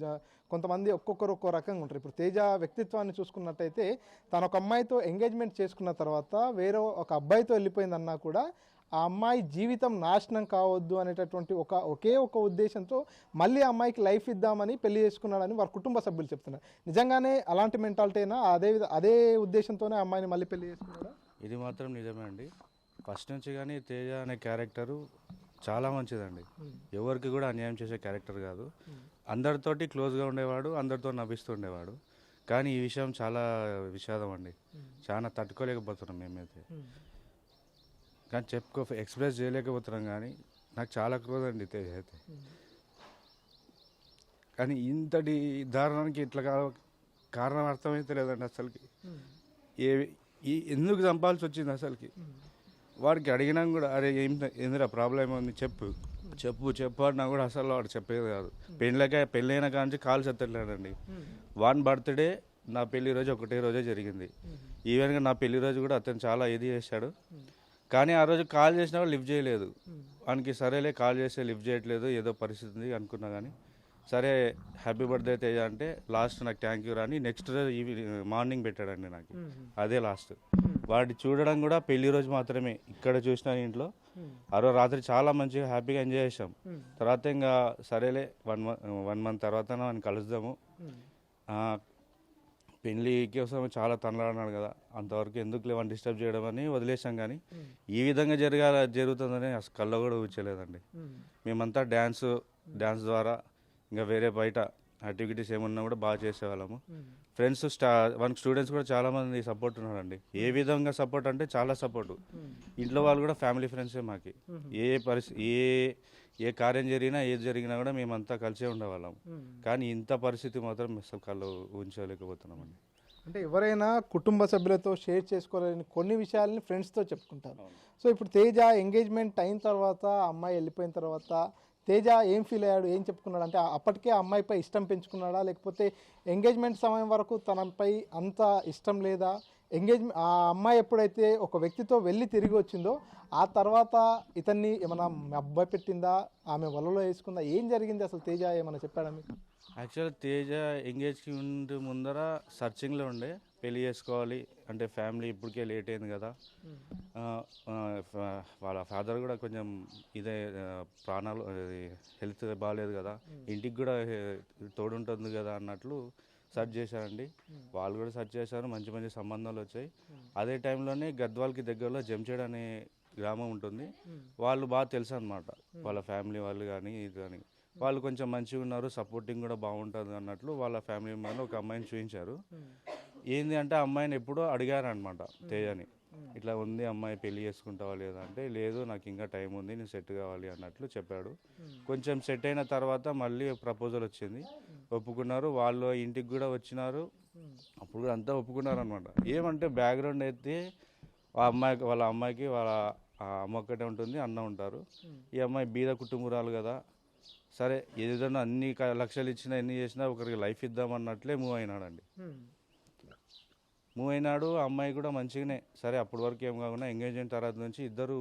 కొంతమంది ఒక్కొక్కరు ఒక్కో రకంగా ఉంటారు. ఇప్పుడు తేజ వ్యక్తిత్వాన్ని చూసుకున్నట్టయితే తను ఒక అమ్మాయితో ఎంగేజ్మెంట్ చేసుకున్న తర్వాత వేరే ఒక అబ్బాయితో వెళ్ళిపోయిందన్నా కూడా ఆ అమ్మాయి జీవితం నాశనం కావద్దు అనేటటువంటి ఒకే ఒక ఉద్దేశంతో మళ్ళీ అమ్మాయికి లైఫ్ ఇద్దామని పెళ్లి చేసుకున్నాడని వారి కుటుంబ సభ్యులు చెప్తున్నారు. నిజంగానే అలాంటి మెంటాలిటీనా? అదే ఉద్దేశంతోనే అమ్మాయిని మళ్ళీ పెళ్లి చేసుకున్నాడా? ఇది మాత్రం నిజమే అండి. ఫస్ట్ నుంచి కానీ తేజ అనే క్యారెక్టరు చాలా మంచిదండి. ఎవరికి కూడా అన్యాయం చేసే క్యారెక్టర్ కాదు. అందరితోటి క్లోజ్గా ఉండేవాడు, అందరితో నవ్విస్తూ ఉండేవాడు. కానీ ఈ విషయం చాలా విషాదం అండి. చాలా తట్టుకోలేకపోతున్నాం మేమైతే. కానీ ఎక్స్ప్రెస్ చేయలేకపోతున్నాం. కానీ నాకు చాలా క్లోజ్ అండి తేజ అయితే. కానీ ఇంతటి దారుణానికి ఇట్లా కారణం అర్థమైతే లేదండి అసలుకి. ఎందుకు చంపాల్సి వచ్చింది అసలుకి? వాడికి అడిగినా కూడా అరే ఏందిరా ప్రాబ్లం ఏముంది చెప్పు అన్నా కూడా అసలు వాడు చెప్పేది కాదు. పెళ్ళైన కాంచి కాల్ చెత్తలేడండి. వాన్ బర్త్డే నా పెళ్లి రోజు ఒకటే రోజే జరిగింది. ఈవెన్గా నా పెళ్లి రోజు కూడా అతను చాలా ఇది చేశాడు. కానీ ఆ రోజు కాల్ చేసినా కూడా లిఫ్ట్ చేయలేదు. వానికి సరేలే కాల్ చేస్తే లిఫ్ట్ చేయట్లేదు, ఏదో పరిస్థితి ఉంది అనుకున్నా. కానీ సరే హ్యాపీ బర్త్డే తేజ అంటే లాస్ట్ నాకు థ్యాంక్ యూ అని నెక్స్ట్ రోజు మార్నింగ్ పెట్టాడండి నాకు. అదే లాస్ట్. వాడిని చూడడం కూడా పెళ్లి రోజు మాత్రమే ఇక్కడ చూసిన ఇంట్లో. ఆ రోజు రాత్రి చాలా మంచిగా హ్యాపీగా ఎంజాయ్ చేసాం. తర్వాత ఇంకా సరేలే 1 మంత్ తర్వాత వాడిని కలుద్దాము, పెళ్లి కోసం చాలా తనలాడినాడు కదా, అంతవరకు ఎందుకు లేవని డిస్టర్బ్ చేయడం అని వదిలేసాం. కానీ ఈ విధంగా జరుగుతుందని అసలు కళ్ళ కూడా ఊచలేదండి. మేమంతా డ్యాన్స్ ద్వారా ఇంకా వేరే బయట యాక్టివిటీస్ ఏమన్నా కూడా బాగా చేసేవాళ్ళము. ఫ్రెండ్స్ వన్ స్టూడెంట్స్ కూడా చాలా మంది సపోర్ట్ ఉన్నారండి. ఏ విధంగా సపోర్ట్ అంటే చాలా సపోర్ట్. ఇంట్లో వాళ్ళు కూడా ఫ్యామిలీ ఫ్రెండ్సే మాకి. ఏ కార్యం జరిగినా ఏది జరిగినా కూడా మేమంతా కలిసే ఉండేవాళ్ళం. కానీ ఇంత పరిస్థితి మాత్రం అసలు కళ్ళు ఊహించలేకపోతున్నామండి. అంటే ఎవరైనా కుటుంబ సభ్యులతో షేర్ చేసుకోలేని కొన్ని విషయాలని ఫ్రెండ్స్తో చెప్పుకుంటారు. సో ఇప్పుడు తేజ ఎంగేజ్మెంట్ అయిన తర్వాత, అమ్మాయి వెళ్ళిపోయిన తర్వాత తేజ ఏం ఫీల్ అయ్యాడు, ఏం చెప్పుకున్నాడు? అంటే అప్పటికే అమ్మాయిపై ఇష్టం పెంచుకున్నాడా, లేకపోతే ఎంగేజ్మెంట్ సమయం వరకు తనపై అంత ఇష్టం లేదా? ఆ అమ్మాయి ఎప్పుడైతే ఒక వ్యక్తితో వెళ్ళి తిరిగి వచ్చిందో ఆ తర్వాత ఇతన్ని ఏమైనా అబ్బాయి పెట్టిందా, ఆమె వలలో వేసుకుందా, ఏం జరిగింది అసలు? తేజ ఏమైనా చెప్పాడా మీకు? యాక్చువల్గా తేజ ఎంగేజ్కి ముందర సర్చింగ్లో ఉండే, పెళ్లి చేసుకోవాలి అంటే ఫ్యామిలీ ఇప్పటికే లేట్ అయింది కదా, వాళ్ళ ఫాదర్ కూడా కొంచెం ఇదే ప్రాణాలు హెల్త్ బాగాలేదు కదా, ఇంటికి కూడా తోడుంటుంది కదా అన్నట్లు సెర్చ్ చేశారండి. వాళ్ళు కూడా సెర్చ్ చేశారు, మంచి మంచి సంబంధాలు వచ్చాయి. అదే టైంలోనే గద్వాల్కి దగ్గరలో జంచేడ్ అనే గ్రామం ఉంటుంది. వాళ్ళు బాగా తెలుసు అనమాట, వాళ్ళ ఫ్యామిలీ వాళ్ళు కానీ ఇది కానీ. వాళ్ళు కొంచెం మంచిగా ఉన్నారు, సపోర్టింగ్ కూడా బాగుంటుంది అన్నట్లు వాళ్ళ ఫ్యామిలీ మెంబర్లు ఒక అమ్మాయిని చూపించారు. ఏంది అంటే అమ్మాయిని ఎప్పుడో అడిగారనమాట తేజని, ఇట్లా ఉంది అమ్మాయి పెళ్లి చేసుకుంటావా లేదా అంటే, లేదు నాకు ఇంకా టైం ఉంది, నేను సెట్ కావాలి అన్నట్లు చెప్పాడు. కొంచెం సెట్ అయిన తర్వాత మళ్ళీ ప్రపోజల్ వచ్చింది, ఒప్పుకున్నారు. వాళ్ళు ఇంటికి కూడా వచ్చినారు, అప్పుడు కూడా అంతా ఒప్పుకున్నారు అనమాట. ఏమంటే బ్యాక్గ్రౌండ్ అయితే వాళ్ళ అమ్మాయికి వాళ్ళ అమ్మ ఒక్కటే ఉంటుంది, అన్న ఉంటారు. ఈ అమ్మాయి బీద కుటుంబరాలు కదా, సరే ఏదైనా అన్ని లక్షలు ఇచ్చినా ఎన్ని చేసినా ఒకరికి లైఫ్ ఇద్దామన్నట్లే మూవ్ అయినాడండి. మూవ్ అయినాడు. అమ్మాయి కూడా మంచిగానే, సరే అప్పటి వరకు ఏం కాకుండా ఎంగేజ్ అయిన తర్వాత నుంచి ఇద్దరు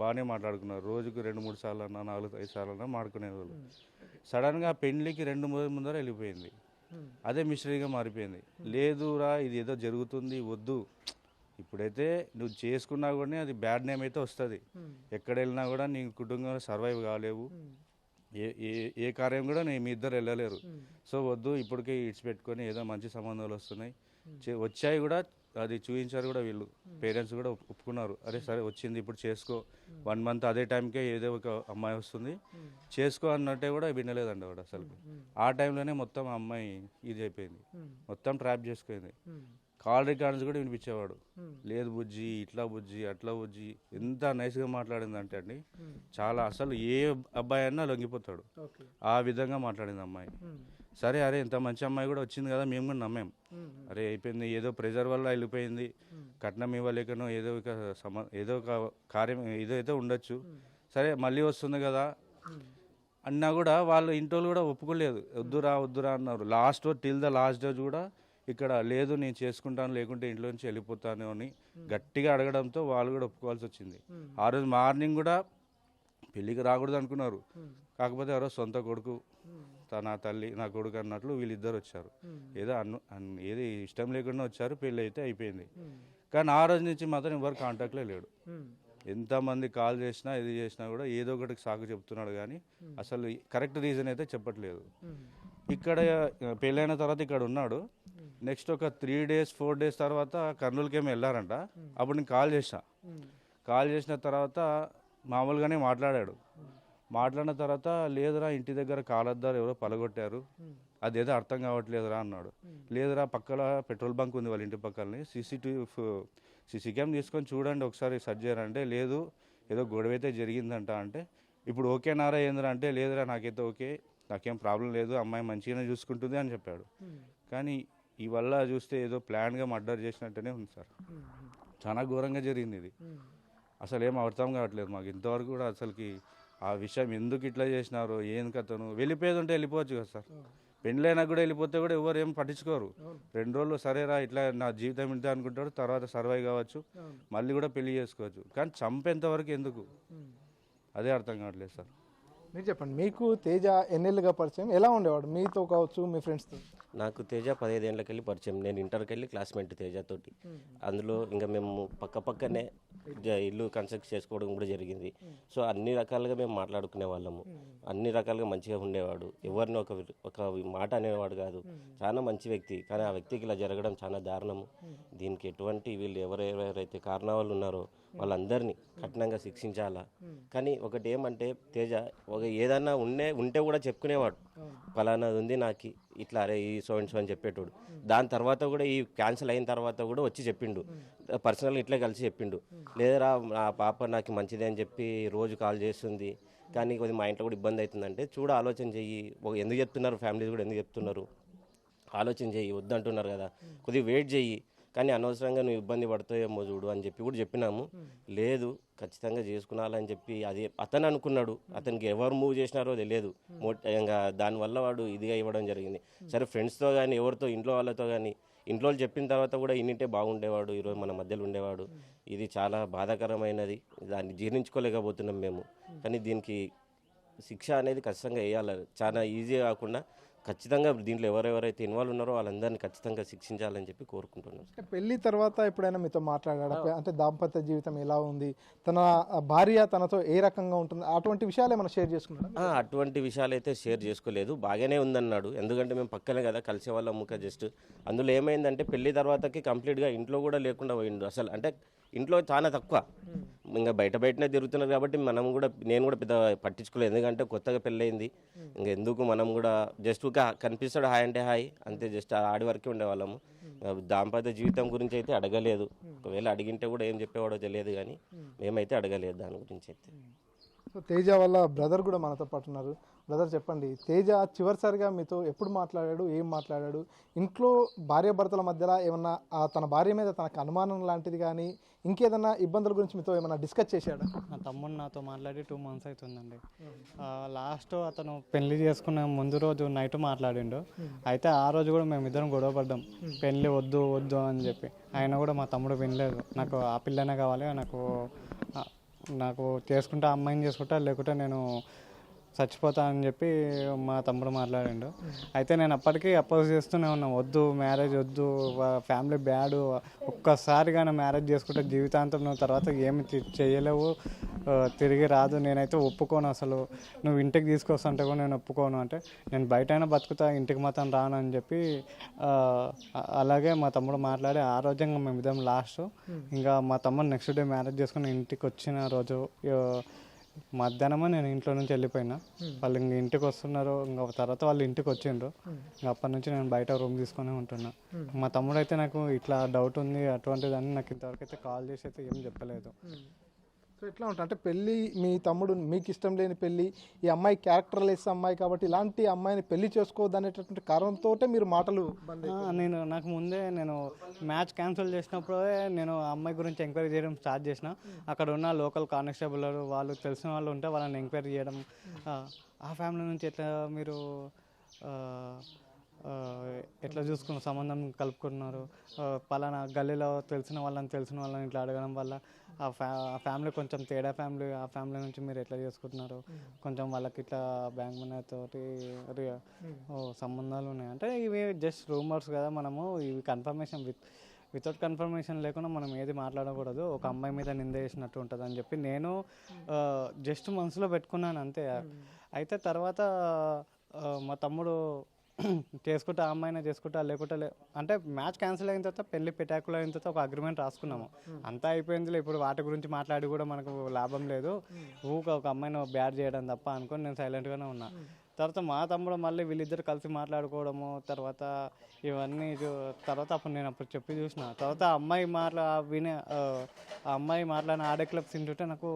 బాగానే మాట్లాడుకున్నారు. రోజుకు 2-3 సార్లు అన్నా 4-5 సార్లు అన్నా మాట్లాడుకునే వాళ్ళు. సడన్గా పెళ్లికి 2 రోజుల ముందర వెళ్ళిపోయింది. అదే మిస్టరీగా మారిపోయింది. లేదురా ఇది ఏదో జరుగుతుంది, వద్దు, ఇప్పుడైతే నువ్వు చేసుకున్నా కూడా అది బ్యాడ్ నేమ్ అయితే వస్తుంది. ఎక్కడ వెళ్ళినా కూడా నీ కుటుంబంలో సర్వైవ్ కాలేవు, ఏ కార్యం కూడా మీ ఇద్దరు వెళ్ళలేరు. సో వద్దు, ఇప్పటికే ఇడిచిపెట్టుకొని ఏదో మంచి సంబంధాలు వస్తున్నాయి, వచ్చాయి కూడా, అది చూపించారు కూడా, వీళ్ళు పేరెంట్స్ కూడా ఒప్పుకున్నారు. అరే సరే వచ్చింది ఇప్పుడు చేసుకో, 1 మంత్ అదే టైంకే ఏదో ఒక అమ్మాయి వస్తుంది చేసుకో అన్నట్టే కూడా వినలేదండి వాడు అసలు. ఆ టైంలోనే మొత్తం ఆ అమ్మాయి ఇది అయిపోయింది, మొత్తం ట్రాప్ చేసుకుంది. కాల్ రికార్డ్స్ కూడా వినిపించేవాడు, లేదు బుజ్జి, ఇట్లా బుజ్జి, అట్లా బుజ్జి, ఎంత నైస్గా మాట్లాడిందంటే అండి, చాలా అసలు ఏ అబ్బాయి అన్నా లొంగిపోతాడు, ఆ విధంగా మాట్లాడింది అమ్మాయి. సరే అరే ఇంత మంచి అమ్మాయి కూడా వచ్చింది కదా, మేము కూడా నమ్మాం. అరే అయిపోయింది, ఏదో ప్రెజర్ వల్ల వెళ్ళిపోయింది, కట్నం ఇవ్వలేకనో ఏదో ఒక కార్యం ఏదో అయితే ఉండొచ్చు, సరే మళ్ళీ వస్తుంది కదా అన్నా కూడా వాళ్ళు ఇంట్లో కూడా ఒప్పుకోలేదు, వద్దురా అన్నారు. టిల్ ద లాస్ట్ డేజ్ కూడా ఇక్కడ లేదు నేను చేసుకుంటాను, లేకుంటే ఇంట్లో నుంచి వెళ్ళిపోతాను అని గట్టిగా అడగడంతో వాళ్ళు కూడా ఒప్పుకోవాల్సి వచ్చింది. ఆ రోజు మార్నింగ్ కూడా పెళ్ళికి రాకూడదు అనుకున్నారు, కాకపోతే ఎవరో సొంత కొడుకు, నా తల్లి నా కొడుకు అన్నట్లు వీళ్ళిద్దరు వచ్చారు. ఏది ఇష్టం లేకుండా వచ్చారు, పెళ్ళి అయితే అయిపోయింది. కానీ ఆ రోజు నుంచి మాత్రం ఎవరు కాంటాక్ట్లో లేడు. ఎంతమంది కాల్ చేసినా ఇది చేసినా కూడా ఏదో ఒకటి సాకు చెప్తున్నాడు, కానీ అసలు కరెక్ట్ రీజన్ అయితే చెప్పట్లేదు. ఇక్కడ పెళ్ళైన తర్వాత ఇక్కడ ఉన్నాడు. నెక్స్ట్ ఒక 3 days 4 days తర్వాత కర్నూలుకి ఏమో వెళ్ళారంట. అప్పుడు నేను కాల్ చేసిన తర్వాత మామూలుగానే మాట్లాడాడు. మాట్లాడిన తర్వాత లేదురా ఇంటి దగ్గర కాలద్దారు ఎవరో పలగొట్టారు, అదేదో అర్థం కావట్లేదురా అన్నాడు. లేదురా పక్కన పెట్రోల్ బంక్ ఉంది వాళ్ళ ఇంటి పక్కనే, సీసీ క్యామ్ తీసుకొని చూడండి ఒకసారి సెర్చ్ చేయాలంటే, లేదు ఏదో గొడవ అయితే జరిగిందంట. అంటే ఇప్పుడు ఓకేనారా ఏందిరా అంటే, లేదురా నాకైతే ఓకే, నాకేం ప్రాబ్లం లేదు, అమ్మాయి మంచిగానే చూసుకుంటుంది అని చెప్పాడు. కానీ ఈ వల్ల చూస్తే ఏదో ప్లాన్గా మర్డర్ చేసినట్టునే ఉంది సార్. చాలా ఘోరంగా జరిగింది ఇది, అసలు ఏం అర్థం కావట్లేదు మాకు ఇంతవరకు కూడా. అసలుకి ఆ విషయం ఎందుకు ఇట్లా చేసినారో ఏం కథను, వెళ్ళిపోయేది ఉంటే వెళ్ళిపోవచ్చు కదా సార్. పెళ్ళైనా కూడా వెళ్ళిపోతే కూడా ఎవరు ఏం పట్టించుకోరు. 2 రోజులు సరేరా ఇట్లా నా జీవితం ఇంతే అనుకుంటాడు, తర్వాత సర్వైవ్ కావచ్చు, మళ్ళీ కూడా పెళ్లి చేసుకోవచ్చు. కానీ చంపేంత వరకు ఎందుకు, అదే అర్థం కావట్లేదు సార్. మీరు చెప్పండి, మీకు తేజ ఎన్నేళ్ళుగా పరిచయం, ఎలా ఉండేవాడు మీతో కావచ్చు మీ ఫ్రెండ్స్తో? నాకు తేజ 15 ఏళ్ళకి వెళ్ళి పరిచయం. నేను ఇంటర్కి వెళ్ళి క్లాస్మేట్ తేజతోటి. అందులో ఇంకా మేము పక్కనే ఇల్లు కన్స్ట్రక్ట్ చేసుకోవడం కూడా జరిగింది. సో అన్ని రకాలుగా మేము మాట్లాడుకునే వాళ్ళము, అన్ని రకాలుగా మంచిగా ఉండేవాడు, ఎవరిని ఒక మాట అనేవాడు కాదు. చాలా మంచి వ్యక్తి, కానీ ఆ వ్యక్తికి ఇలా జరగడం చాలా దారుణము. దీనికి ఎటువంటి వీళ్ళు ఎవరెవరైతే కారణాలు ఉన్నారో వాళ్ళందరినీ కఠినంగా శిక్షించాలా. కానీ ఒకటి ఏమంటే తేజ ఏదన్నా ఉంటే కూడా చెప్పుకునేవాడు, ఫలానాది ఉంది నాకు ఇట్లా, అరే ఈ సో అని చెప్పేటోడు. దాని తర్వాత కూడా ఈ క్యాన్సిల్ అయిన తర్వాత కూడా వచ్చి చెప్పిండు, పర్సనల్గా ఇట్లా కలిసి చెప్పిండు, లేదరా ఆ పాప నాకు మంచిదే అని చెప్పి రోజు కాల్ చేస్తుంది, కానీ కొద్దిగా మా ఇంట్లో కూడా ఇబ్బంది అవుతుందంటే ఆలోచన చెయ్యి, ఎందుకు చెప్తున్నారు ఫ్యామిలీస్ కూడా ఎందుకు చెప్తున్నారు, ఆలోచన చెయ్యి, వద్దంటున్నారు కదా, కొద్దిగా వెయిట్ చెయ్యి, కానీ అనవసరంగా నువ్వు ఇబ్బంది పడతాయేమో చూడు అని చెప్పి కూడా చెప్పినాము. లేదు ఖచ్చితంగా చేసుకున్నాలని చెప్పి అది అతను అనుకున్నాడు. అతనికి ఎవరు మూవ్ చేసినారో తెలియదు, ఇంకా దానివల్ల వాడు ఇదిగా ఇవ్వడం జరిగింది. సరే ఫ్రెండ్స్తో కానీ ఎవరితో ఇంట్లో వాళ్ళతో కానీ, ఇంట్లో వాళ్ళు చెప్పిన తర్వాత కూడా ఇన్నింటే బాగుండేవాడు, ఈరోజు మన మధ్యలో ఉండేవాడు. ఇది చాలా బాధాకరమైనది, దాన్ని జీర్ణించుకోలేకపోతున్నాం మేము. కానీ దీనికి శిక్ష అనేది ఖచ్చితంగా వేయాలి, చాలా ఈజీగా కాకుండా ఖచ్చితంగా దీంట్లో ఎవరెవరైతే ఇన్వాల్వ్ ఉన్నారో వాళ్ళందరినీ ఖచ్చితంగా శిక్షించాలని చెప్పి కోరుకుంటున్నాను. పెళ్లి తర్వాత ఎప్పుడైనా మీతో మాట్లాడాడా, అంటే దాంపత్య జీవితం ఎలా ఉంది, తన భార్య తనతో ఏ రకంగా ఉంటుంది, అటువంటి విషయాలు ఏమైనా షేర్ చేసుకున్నాడు? అటువంటి విషయాలు అయితే షేర్ చేసుకోలేదు, బాగానే ఉందన్నాడు. ఎందుకంటే మేము పక్కనే కదా కలిసే వాళ్ళం జస్ట్. అందులో ఏమైందంటే పెళ్లి తర్వాతకి కంప్లీట్గా ఇంట్లో కూడా లేకుండా పోయిండు. అసలు అంటే ఇంట్లో చాలా తక్కువ. ఇంకా బయటనే తిరుగుతున్నారు కాబట్టి నేను కూడా పెద్ద పట్టించుకోలేదు. ఎందుకంటే కొత్తగా పెళ్ళయింది, ఇంకా ఎందుకు మనం కూడా జస్ట్ కనిపిస్తాడు హాయ్ అంటే హాయ్ అంతే, జస్ట్ ఆడి వరకే ఉండేవాళ్ళము. దాంపత్య జీవితం గురించి అయితే అడగలేదు. ఒకవేళ అడిగింటే కూడా ఏం చెప్పేవాడో తెలియదు, కానీ మేమైతే అడగలేదు దాని గురించి అయితే. సో తేజ వాళ్ళ బ్రదర్ కూడా మనతో పాటు ఉన్నారు. బ్రదర్ చెప్పండి, తేజ చివరిసారిగా మీతో ఎప్పుడు మాట్లాడాడు, ఏం మాట్లాడాడు? ఇంట్లో భార్యాభర్తల మధ్యలో ఏమన్నా తన భార్య మీద తనకు అనుమానం లాంటిది కానీ ఇంకేదన్నా ఇబ్బందుల గురించి మీతో ఏమన్నా డిస్కస్ చేశాడు? నా తమ్ముడు నాతో మాట్లాడి 2 months అవుతుందండి. లాస్ట్ అతను పెళ్లి చేసుకున్న ముందు రోజు నైట్ మాట్లాడిండు. అయితే ఆ రోజు కూడా మేమిద్దరం గొడవ పడ్డాం, పెళ్ళి వద్దు వద్దు అని చెప్పి. ఆయన కూడా మా తమ్ముడు వినలేదు, నాకు ఆ పిల్లనే కావాలి, నాకు చేసుకుంటా అమ్మాయిని చేసుకుంటా లేకుంటే నేను చచ్చిపోతా అని చెప్పి మా తమ్ముడు మాట్లాడిండు. అయితే నేను అప్పటికీ అపోజ్ చేస్తూనే ఉన్నాను, వద్దు మ్యారేజ్ వద్దు, ఫ్యామిలీ బ్యాడ్, ఒక్కసారిగా మ్యారేజ్ చేసుకుంటే జీవితాంతం నువ్వు తర్వాత ఏమి చేయలేవు, తిరిగి రాదు, నేనైతే ఒప్పుకోను, అసలు నువ్వు ఇంటికి తీసుకొస్తుంటే కూడా నేను ఒప్పుకోను, అంటే నేను బయటైనా బతుకుతా ఇంటికి మాత్రం రాను అని చెప్పి అలాగే మా తమ్ముడు మాట్లాడి ఆ రోజు ఇంకా మేమిద్దరం లాస్ట్. ఇంకా మా తమ్ముడు నెక్స్ట్ డే మ్యారేజ్ చేసుకుని ఇంటికి వచ్చిన రోజు మధ్యాహ్నమే నేను ఇంట్లో నుంచి వెళ్ళిపోయినా. వాళ్ళు ఇంక ఇంటికి వస్తున్నారు, ఇంకా తర్వాత వాళ్ళు ఇంటికి వచ్చిండ్రు. ఇంకా అప్పటి నుంచి నేను బయట రూమ్ తీసుకొని ఉంటున్నా. మా తమ్ముడు అయితే నాకు ఇట్లా డౌట్ ఉంది అటువంటిదని నాకు ఇంతవరకు అయితే కాల్ చేసి అయితే ఏం చెప్పలేదు. సో ఎట్లా ఉంటుంది అంటే పెళ్ళి, మీ తమ్ముడు మీకు ఇష్టం లేని పెళ్ళి, ఈ అమ్మాయి క్యారెక్టర్లెస్ అమ్మాయి కాబట్టి ఇలాంటి అమ్మాయిని పెళ్లి చేసుకోవద్దు అనేటటువంటి కారణంతో మీరు మాటలు నాకు ముందే నేను మ్యాచ్ క్యాన్సిల్ చేసినప్పుడే నేను ఆ అమ్మాయి గురించి ఎంక్వైరీ చేయడం స్టార్ట్ చేసిన. అక్కడ ఉన్న లోకల్ కానిస్టేబుల్ వాళ్ళు తెలిసిన వాళ్ళు ఉంటే వాళ్ళని ఎంక్వైరీ చేయడం, ఆ ఫ్యామిలీ నుంచి ఎట్లా మీరు ఎట్లా చూసుకున్న సంబంధం కలుపుకున్నారు, పలానా గల్లీలో తెలిసిన వాళ్ళని ఇట్లా అడగడం వల్ల ఆ ఫ్యామిలీ కొంచెం తేడా ఫ్యామిలీ, ఆ ఫ్యామిలీ నుంచి మీరు ఎట్లా చేసుకుంటున్నారు, కొంచెం వాళ్ళకి ఇట్లా బ్యాంక్ మనీ తోటి సంబంధాలు ఉన్నాయి అంటే ఇవి జస్ట్ రూమర్స్ కదా, మనము ఇవి కన్ఫర్మేషన్ వితౌట్ కన్ఫర్మేషన్ లేకుండా మనం ఏది మాట్లాడకూడదు, ఒక అమ్మాయి మీద నింద వేసినట్టు ఉంటుంది అని చెప్పి నేను జస్ట్ మనసులో పెట్టుకున్నాను అంతే. అయితే తర్వాత మా తమ్ముడు చేసుకుంటా అమ్మాయినా చేసుకుంటా లేకుంటే అంటే మ్యాచ్ క్యాన్సిల్ అయిన తర్వాత పెళ్లి పెటాకులు అయిన తర్వాత ఒక అగ్రిమెంట్ రాసుకున్నాము, అంతా అయిపోయిందిలే, ఇప్పుడు వాటి గురించి మాట్లాడి కూడా మనకు లాభం లేదు, ఒక అమ్మాయిని బ్యాడ్ చేయడం తప్ప అనుకొని నేను సైలెంట్గానే ఉన్నా. తర్వాత మా తమ్ముడు మళ్ళీ వీళ్ళిద్దరు కలిసి మాట్లాడుకోవడము, తర్వాత ఇవన్నీ తర్వాత అప్పుడు చెప్పి చూసిన తర్వాత అమ్మాయి మాట్లాడిన ఆడే క్లబ్స్ తింటుంటే నాకు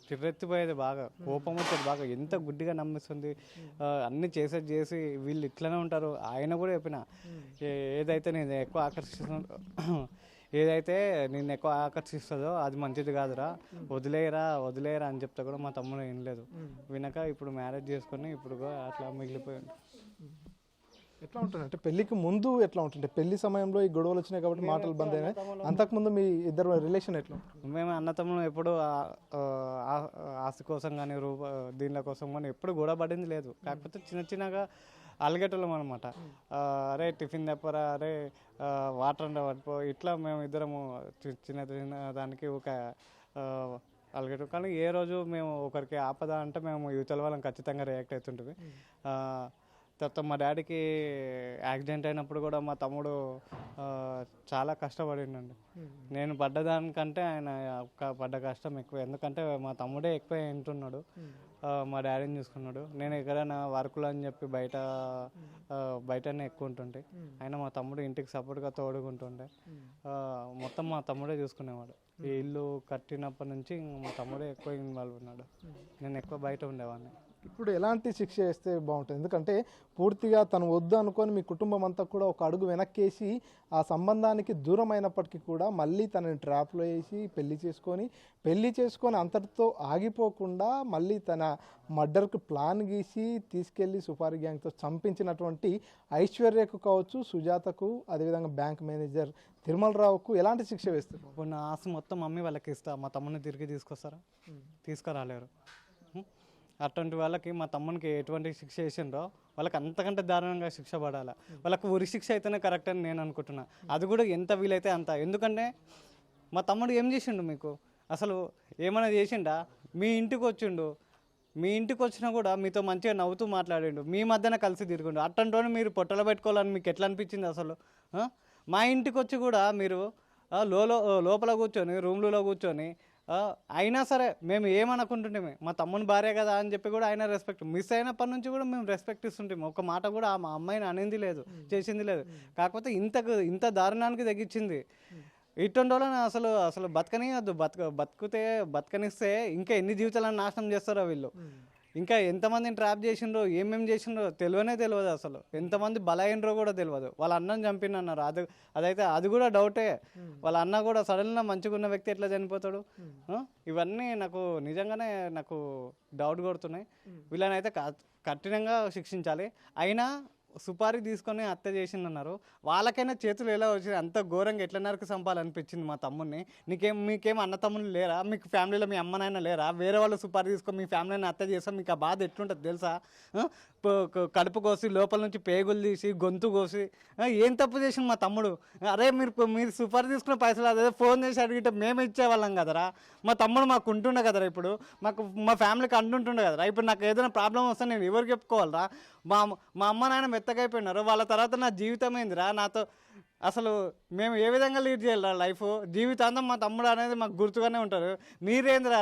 చిర్రెత్తిపోయేది, బాగా కోపం వచ్చేది, బాగా ఎంత గుడ్డిగా నమ్మిస్తుంది, అన్నీ చేసి వీళ్ళు ఇట్లనే ఉంటారు. ఆయన కూడా చెప్పిన ఏదైతే నేను ఎక్కువ ఆకర్షిస్తుందో అది మంచిది కాదురా, వదిలేయరా అని చెప్తే కూడా మా తమ్ముడు ఏం లేదు, వినక ఇప్పుడు మ్యారేజ్ చేసుకొని ఇప్పుడు అట్లా మిగిలిపోయాడు. ఎట్లా ఉంటుంది అంటే పెళ్లికి ముందు ఎట్లా ఉంటుంది, పెళ్లి సమయంలో ఈ గొడవలు వచ్చినాయి కాబట్టి మాటలు బంద్ అయినాయి, అంతకుముందు మీ ఇద్దరు రిలేషన్ ఎట్లా? మేము అన్నతమ్ముడు ఎప్పుడు ఆస్తి కోసం కానీ దీనిల కోసం కానీ ఎప్పుడు గొడవ పడింది లేదు. కాకపోతే చిన్నగా అలగేటోళ్ళం అనమాట, అరే టిఫిన్ తెప్పరా, అరే వాటర్ అండ పడిపో, ఇట్లా మేము ఇద్దరము చిన్న దానికి ఒక అలగేట. కానీ ఏ రోజు మేము ఒకరికి ఆపద అంటే మేము యువతల వాళ్ళని ఖచ్చితంగా రియాక్ట్ అవుతుంటుంది. తర్వాత మా డాడీకి యాక్సిడెంట్ అయినప్పుడు కూడా మా తమ్ముడు చాలా కష్టపడిండండి. నేను పడ్డదానికంటే ఆయన పడ్డ కష్టం ఎక్కువ, ఎందుకంటే మా తమ్ముడే ఎక్కువ వింటున్నాడు, మా డాడీని చూసుకున్నాడు. నేను ఎక్కడైనా వర్కులు అని చెప్పి బయటనే ఎక్కువ ఉంటుంటే ఆయన మా తమ్ముడు ఇంటికి సపోర్ట్గా తోడుకుంటుండే, మొత్తం మా తమ్ముడే చూసుకునేవాడు. ఈ ఇల్లు కట్టినప్పటి నుంచి మా తమ్ముడే ఎక్కువ ఇన్వాల్వ్ ఉన్నాడు, నేను ఎక్కువ బయట ఉండేవాడిని. ఇప్పుడు ఎలాంటి శిక్ష వేస్తే బాగుంటుంది, ఎందుకంటే పూర్తిగా తను వద్దు అనుకొని మీ కుటుంబం అంతా కూడా ఒక అడుగు వెనక్కేసి ఆ సంబంధానికి దూరం అయినప్పటికీ కూడా మళ్ళీ తనని ట్రాప్లో వేసి పెళ్లి చేసుకొని అంతటితో ఆగిపోకుండా మళ్ళీ తన మర్డర్కి ప్లాన్ గీసి తీసుకెళ్లి సుపారీ గ్యాంగ్తో చంపించినటువంటి ఐశ్వర్యకు కావచ్చు, సుజాతకు, అదేవిధంగా బ్యాంక్ మేనేజర్ తిరుమలరావుకు ఎలాంటి శిక్ష వేస్తారు? ఇప్పుడు నా ఆస్తి మొత్తం అమ్మి వాళ్ళకి ఇస్తా, మా తమ్ముడిని తిరిగి తీసుకొస్తారా? తీసుకురాలేరు. అటువంటి వాళ్ళకి మా తమ్మునికి ఎటువంటి శిక్ష వేసిండ్రో వాళ్ళకి అంతకంటే దారుణంగా శిక్ష పడాలి. వాళ్ళకి ఉరి శిక్ష అయితేనే కరెక్ట్ అని నేను అనుకుంటున్నా, అది కూడా ఎంత వీలైతే అంత. ఎందుకంటే మా తమ్ముడు ఏం చేసిండు, మీకు అసలు ఏమైనా చేసిండా? మీ ఇంటికి వచ్చిండు, మీ ఇంటికి వచ్చినా కూడా మీతో మంచిగా నవ్వుతూ మాట్లాడిండు, మీ మధ్యన కలిసి తిరిగిండు. అట్టంటోనే మీరు పొట్టలు పెట్టుకోవాలని మీకు ఎట్లా అనిపించింది అసలు? మా ఇంటికి వచ్చి కూడా మీరు లోపల కూర్చొని రూమ్లలో కూర్చొని అయినా సరే మేము ఏమనుకుంటుంటే మా తమ్ముని భార్య కదా అని చెప్పి కూడా ఆయన రెస్పెక్ట్ మిస్ అయినప్పటి నుంచి కూడా మేము రెస్పెక్ట్ ఇస్తుంటాము. ఒక మాట కూడా మా అమ్మాయిని అనింది లేదు, చేసింది లేదు. కాకపోతే ఇంత దారుణానికి తగ్గించింది. ఇటువంటి వాళ్ళని అసలు బతకనియద్దు. బతకనిస్తే ఇంకా ఎన్ని జీవితాలను నాశనం చేస్తారో వీళ్ళు. ఇంకా ఎంతమందిని ట్రాప్ చేసిండ్రో ఏమేమి చేసిండ్రో తెలియదు. అసలు ఎంతమంది బలైనరో కూడా తెలియదు. వాళ్ళ అన్నని చంపినన్నారు. అదైతే అది కూడా డౌటే. వాళ్ళ అన్న కూడా సడన్గా మంచిగా ఉన్న వ్యక్తి ఎట్లా చనిపోతాడు? ఇవన్నీ నిజంగానే నాకు డౌట్ కొడుతున్నాయి. వీళ్ళని అయితే కఠినంగా శిక్షించాలి. అయినా సుపారీ తీసుకొని హత్య చేసిందన్నారు. వాళ్ళకైనా చేతులు ఎలా వచ్చినాయి? అంత ఘోరంగా ఎట్లా నరికి చంపాలనిపించింది మా తమ్ముడిని. మీకేం అన్న తమ్ముళ్ళు లేరా? మీకు ఫ్యామిలీలో మీ అమ్మనైనా లేరా? వేరే వాళ్ళు సుపారీ తీసుకొని మీ ఫ్యామిలీని హత్య చేస్తాం. మీకు ఆ బాధ ఎట్లుంటుంది తెలుసా? కడుపు కోసి లోపల నుంచి పేగులు తీసి గొంతు కోసి ఏం తప్పు చేసింది మా తమ్ముడు? అరే మీరు సుపారీ తీసుకున్న పైసలు అదే ఫోన్ చేసి అడిగితే మేము ఇచ్చేవాళ్ళం కదరా. మా తమ్ముడు మాకు ఉంటుండే కదరా. ఇప్పుడు మా ఫ్యామిలీకి అంటుంటుండే కదరా. ఇప్పుడు నాకు ఏదైనా ప్రాబ్లం వస్తే నేను ఎవరికి చెప్పుకోవాలరా? మా అమ్మ నాయన మెత్తగైపోయినారు. వాళ్ళ తర్వాత నా జీవితం ఏందిరా? నాతో అసలు మేము ఏ విధంగా లీడ్ చేయాలరా లైఫ్? జీవితాంతం మా తమ్ముడు అనేది మాకు గుర్తుగానే ఉంటారు. మీరేందిరా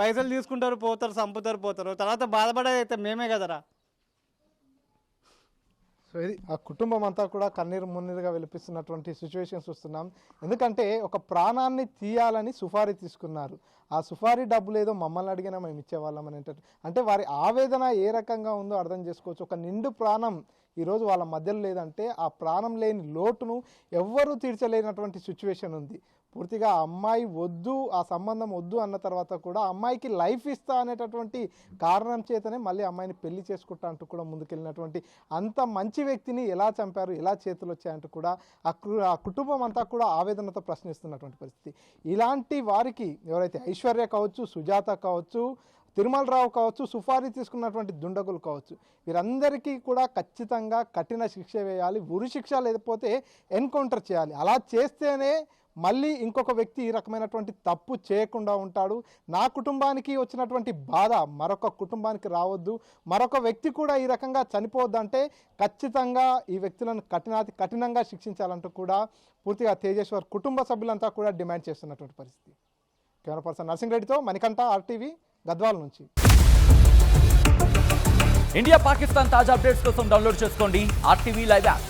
పైసలు తీసుకుంటారు, పోతారు, చంపుతారు, పోతారు. తర్వాత బాధపడేది అయితే మేమే కదరా. సో ఇది ఆ కుటుంబం అంతా కూడా కన్నీరు మున్నీరుగా విలిపిస్తున్నటువంటి సిచ్యువేషన్స్ చూస్తున్నాం. ఎందుకంటే ఒక ప్రాణాన్ని తీయాలని సుపారీ తీసుకున్నారు. ఆ సుపారీ డబ్బులు ఏదో మమ్మల్ని అడిగినా మేము ఇచ్చేవాళ్ళం అనేటట్టు. అంటే వారి ఆవేదన ఏ రకంగా ఉందో అర్థం చేసుకోవచ్చు. ఒక నిండు ప్రాణం ఈరోజు వాళ్ళ మధ్యలో లేదంటే ఆ ప్రాణం లేని లోటును ఎవ్వరూ తీర్చలేనటువంటి సిచ్యువేషన్ ఉంది. పూర్తిగా ఆ అమ్మాయి వద్దు, ఆ సంబంధం వద్దు అన్న తర్వాత కూడా అమ్మాయికి లైఫ్ ఇస్తా అనేటటువంటి కారణం చేతనే మళ్ళీ అమ్మాయిని పెళ్లి చేసుకుంటా అంటూ కూడా ముందుకెళ్ళినటువంటి అంత మంచి వ్యక్తిని ఎలా చంపారు, ఎలా చేతులు వచ్చాయంటూ కూడా ఆ కుటుంబం అంతా కూడా ఆవేదనతో ప్రశ్నిస్తున్నటువంటి పరిస్థితి. ఇలాంటి వారికి ఎవరైతే ఐశ్వర్య కావచ్చు, సుజాత కావచ్చు, తిరుమల రావు కావచ్చు, సుపారీ తీసుకున్నటువంటి దుండగులు కావచ్చు, వీరందరికీ కూడా ఖచ్చితంగా కఠిన శిక్ష వేయాలి. ఉరి శిక్ష లేకపోతే ఎన్కౌంటర్ చేయాలి. అలా చేస్తేనే మళ్ళీ ఇంకొక వ్యక్తి ఈ రకమైనటువంటి తప్పు చేయకుండా ఉంటాడు. నా కుటుంబానికి వచ్చినటువంటి బాధ మరొక కుటుంబానికి రావద్దు, మరొక వ్యక్తి కూడా ఈ రకంగా చనిపోవద్దంటే ఖచ్చితంగా ఈ వ్యక్తులను కఠినంగా శిక్షించాలంటూ కూడా పూర్తిగా తేజేశ్వర్ కుటుంబ సభ్యులంతా కూడా డిమాండ్ చేస్తున్నటువంటి పరిస్థితి. కెమెరా పర్సన్ నర్సింగ్ రెడ్డితో మణికంఠ, RTV, గద్వాల నుంచి. ఇండియా పాకిస్తాన్ తాజా అప్డేట్స్ కోసం డౌన్లోడ్ చేసుకోండి RTV లైవ్ యాప్.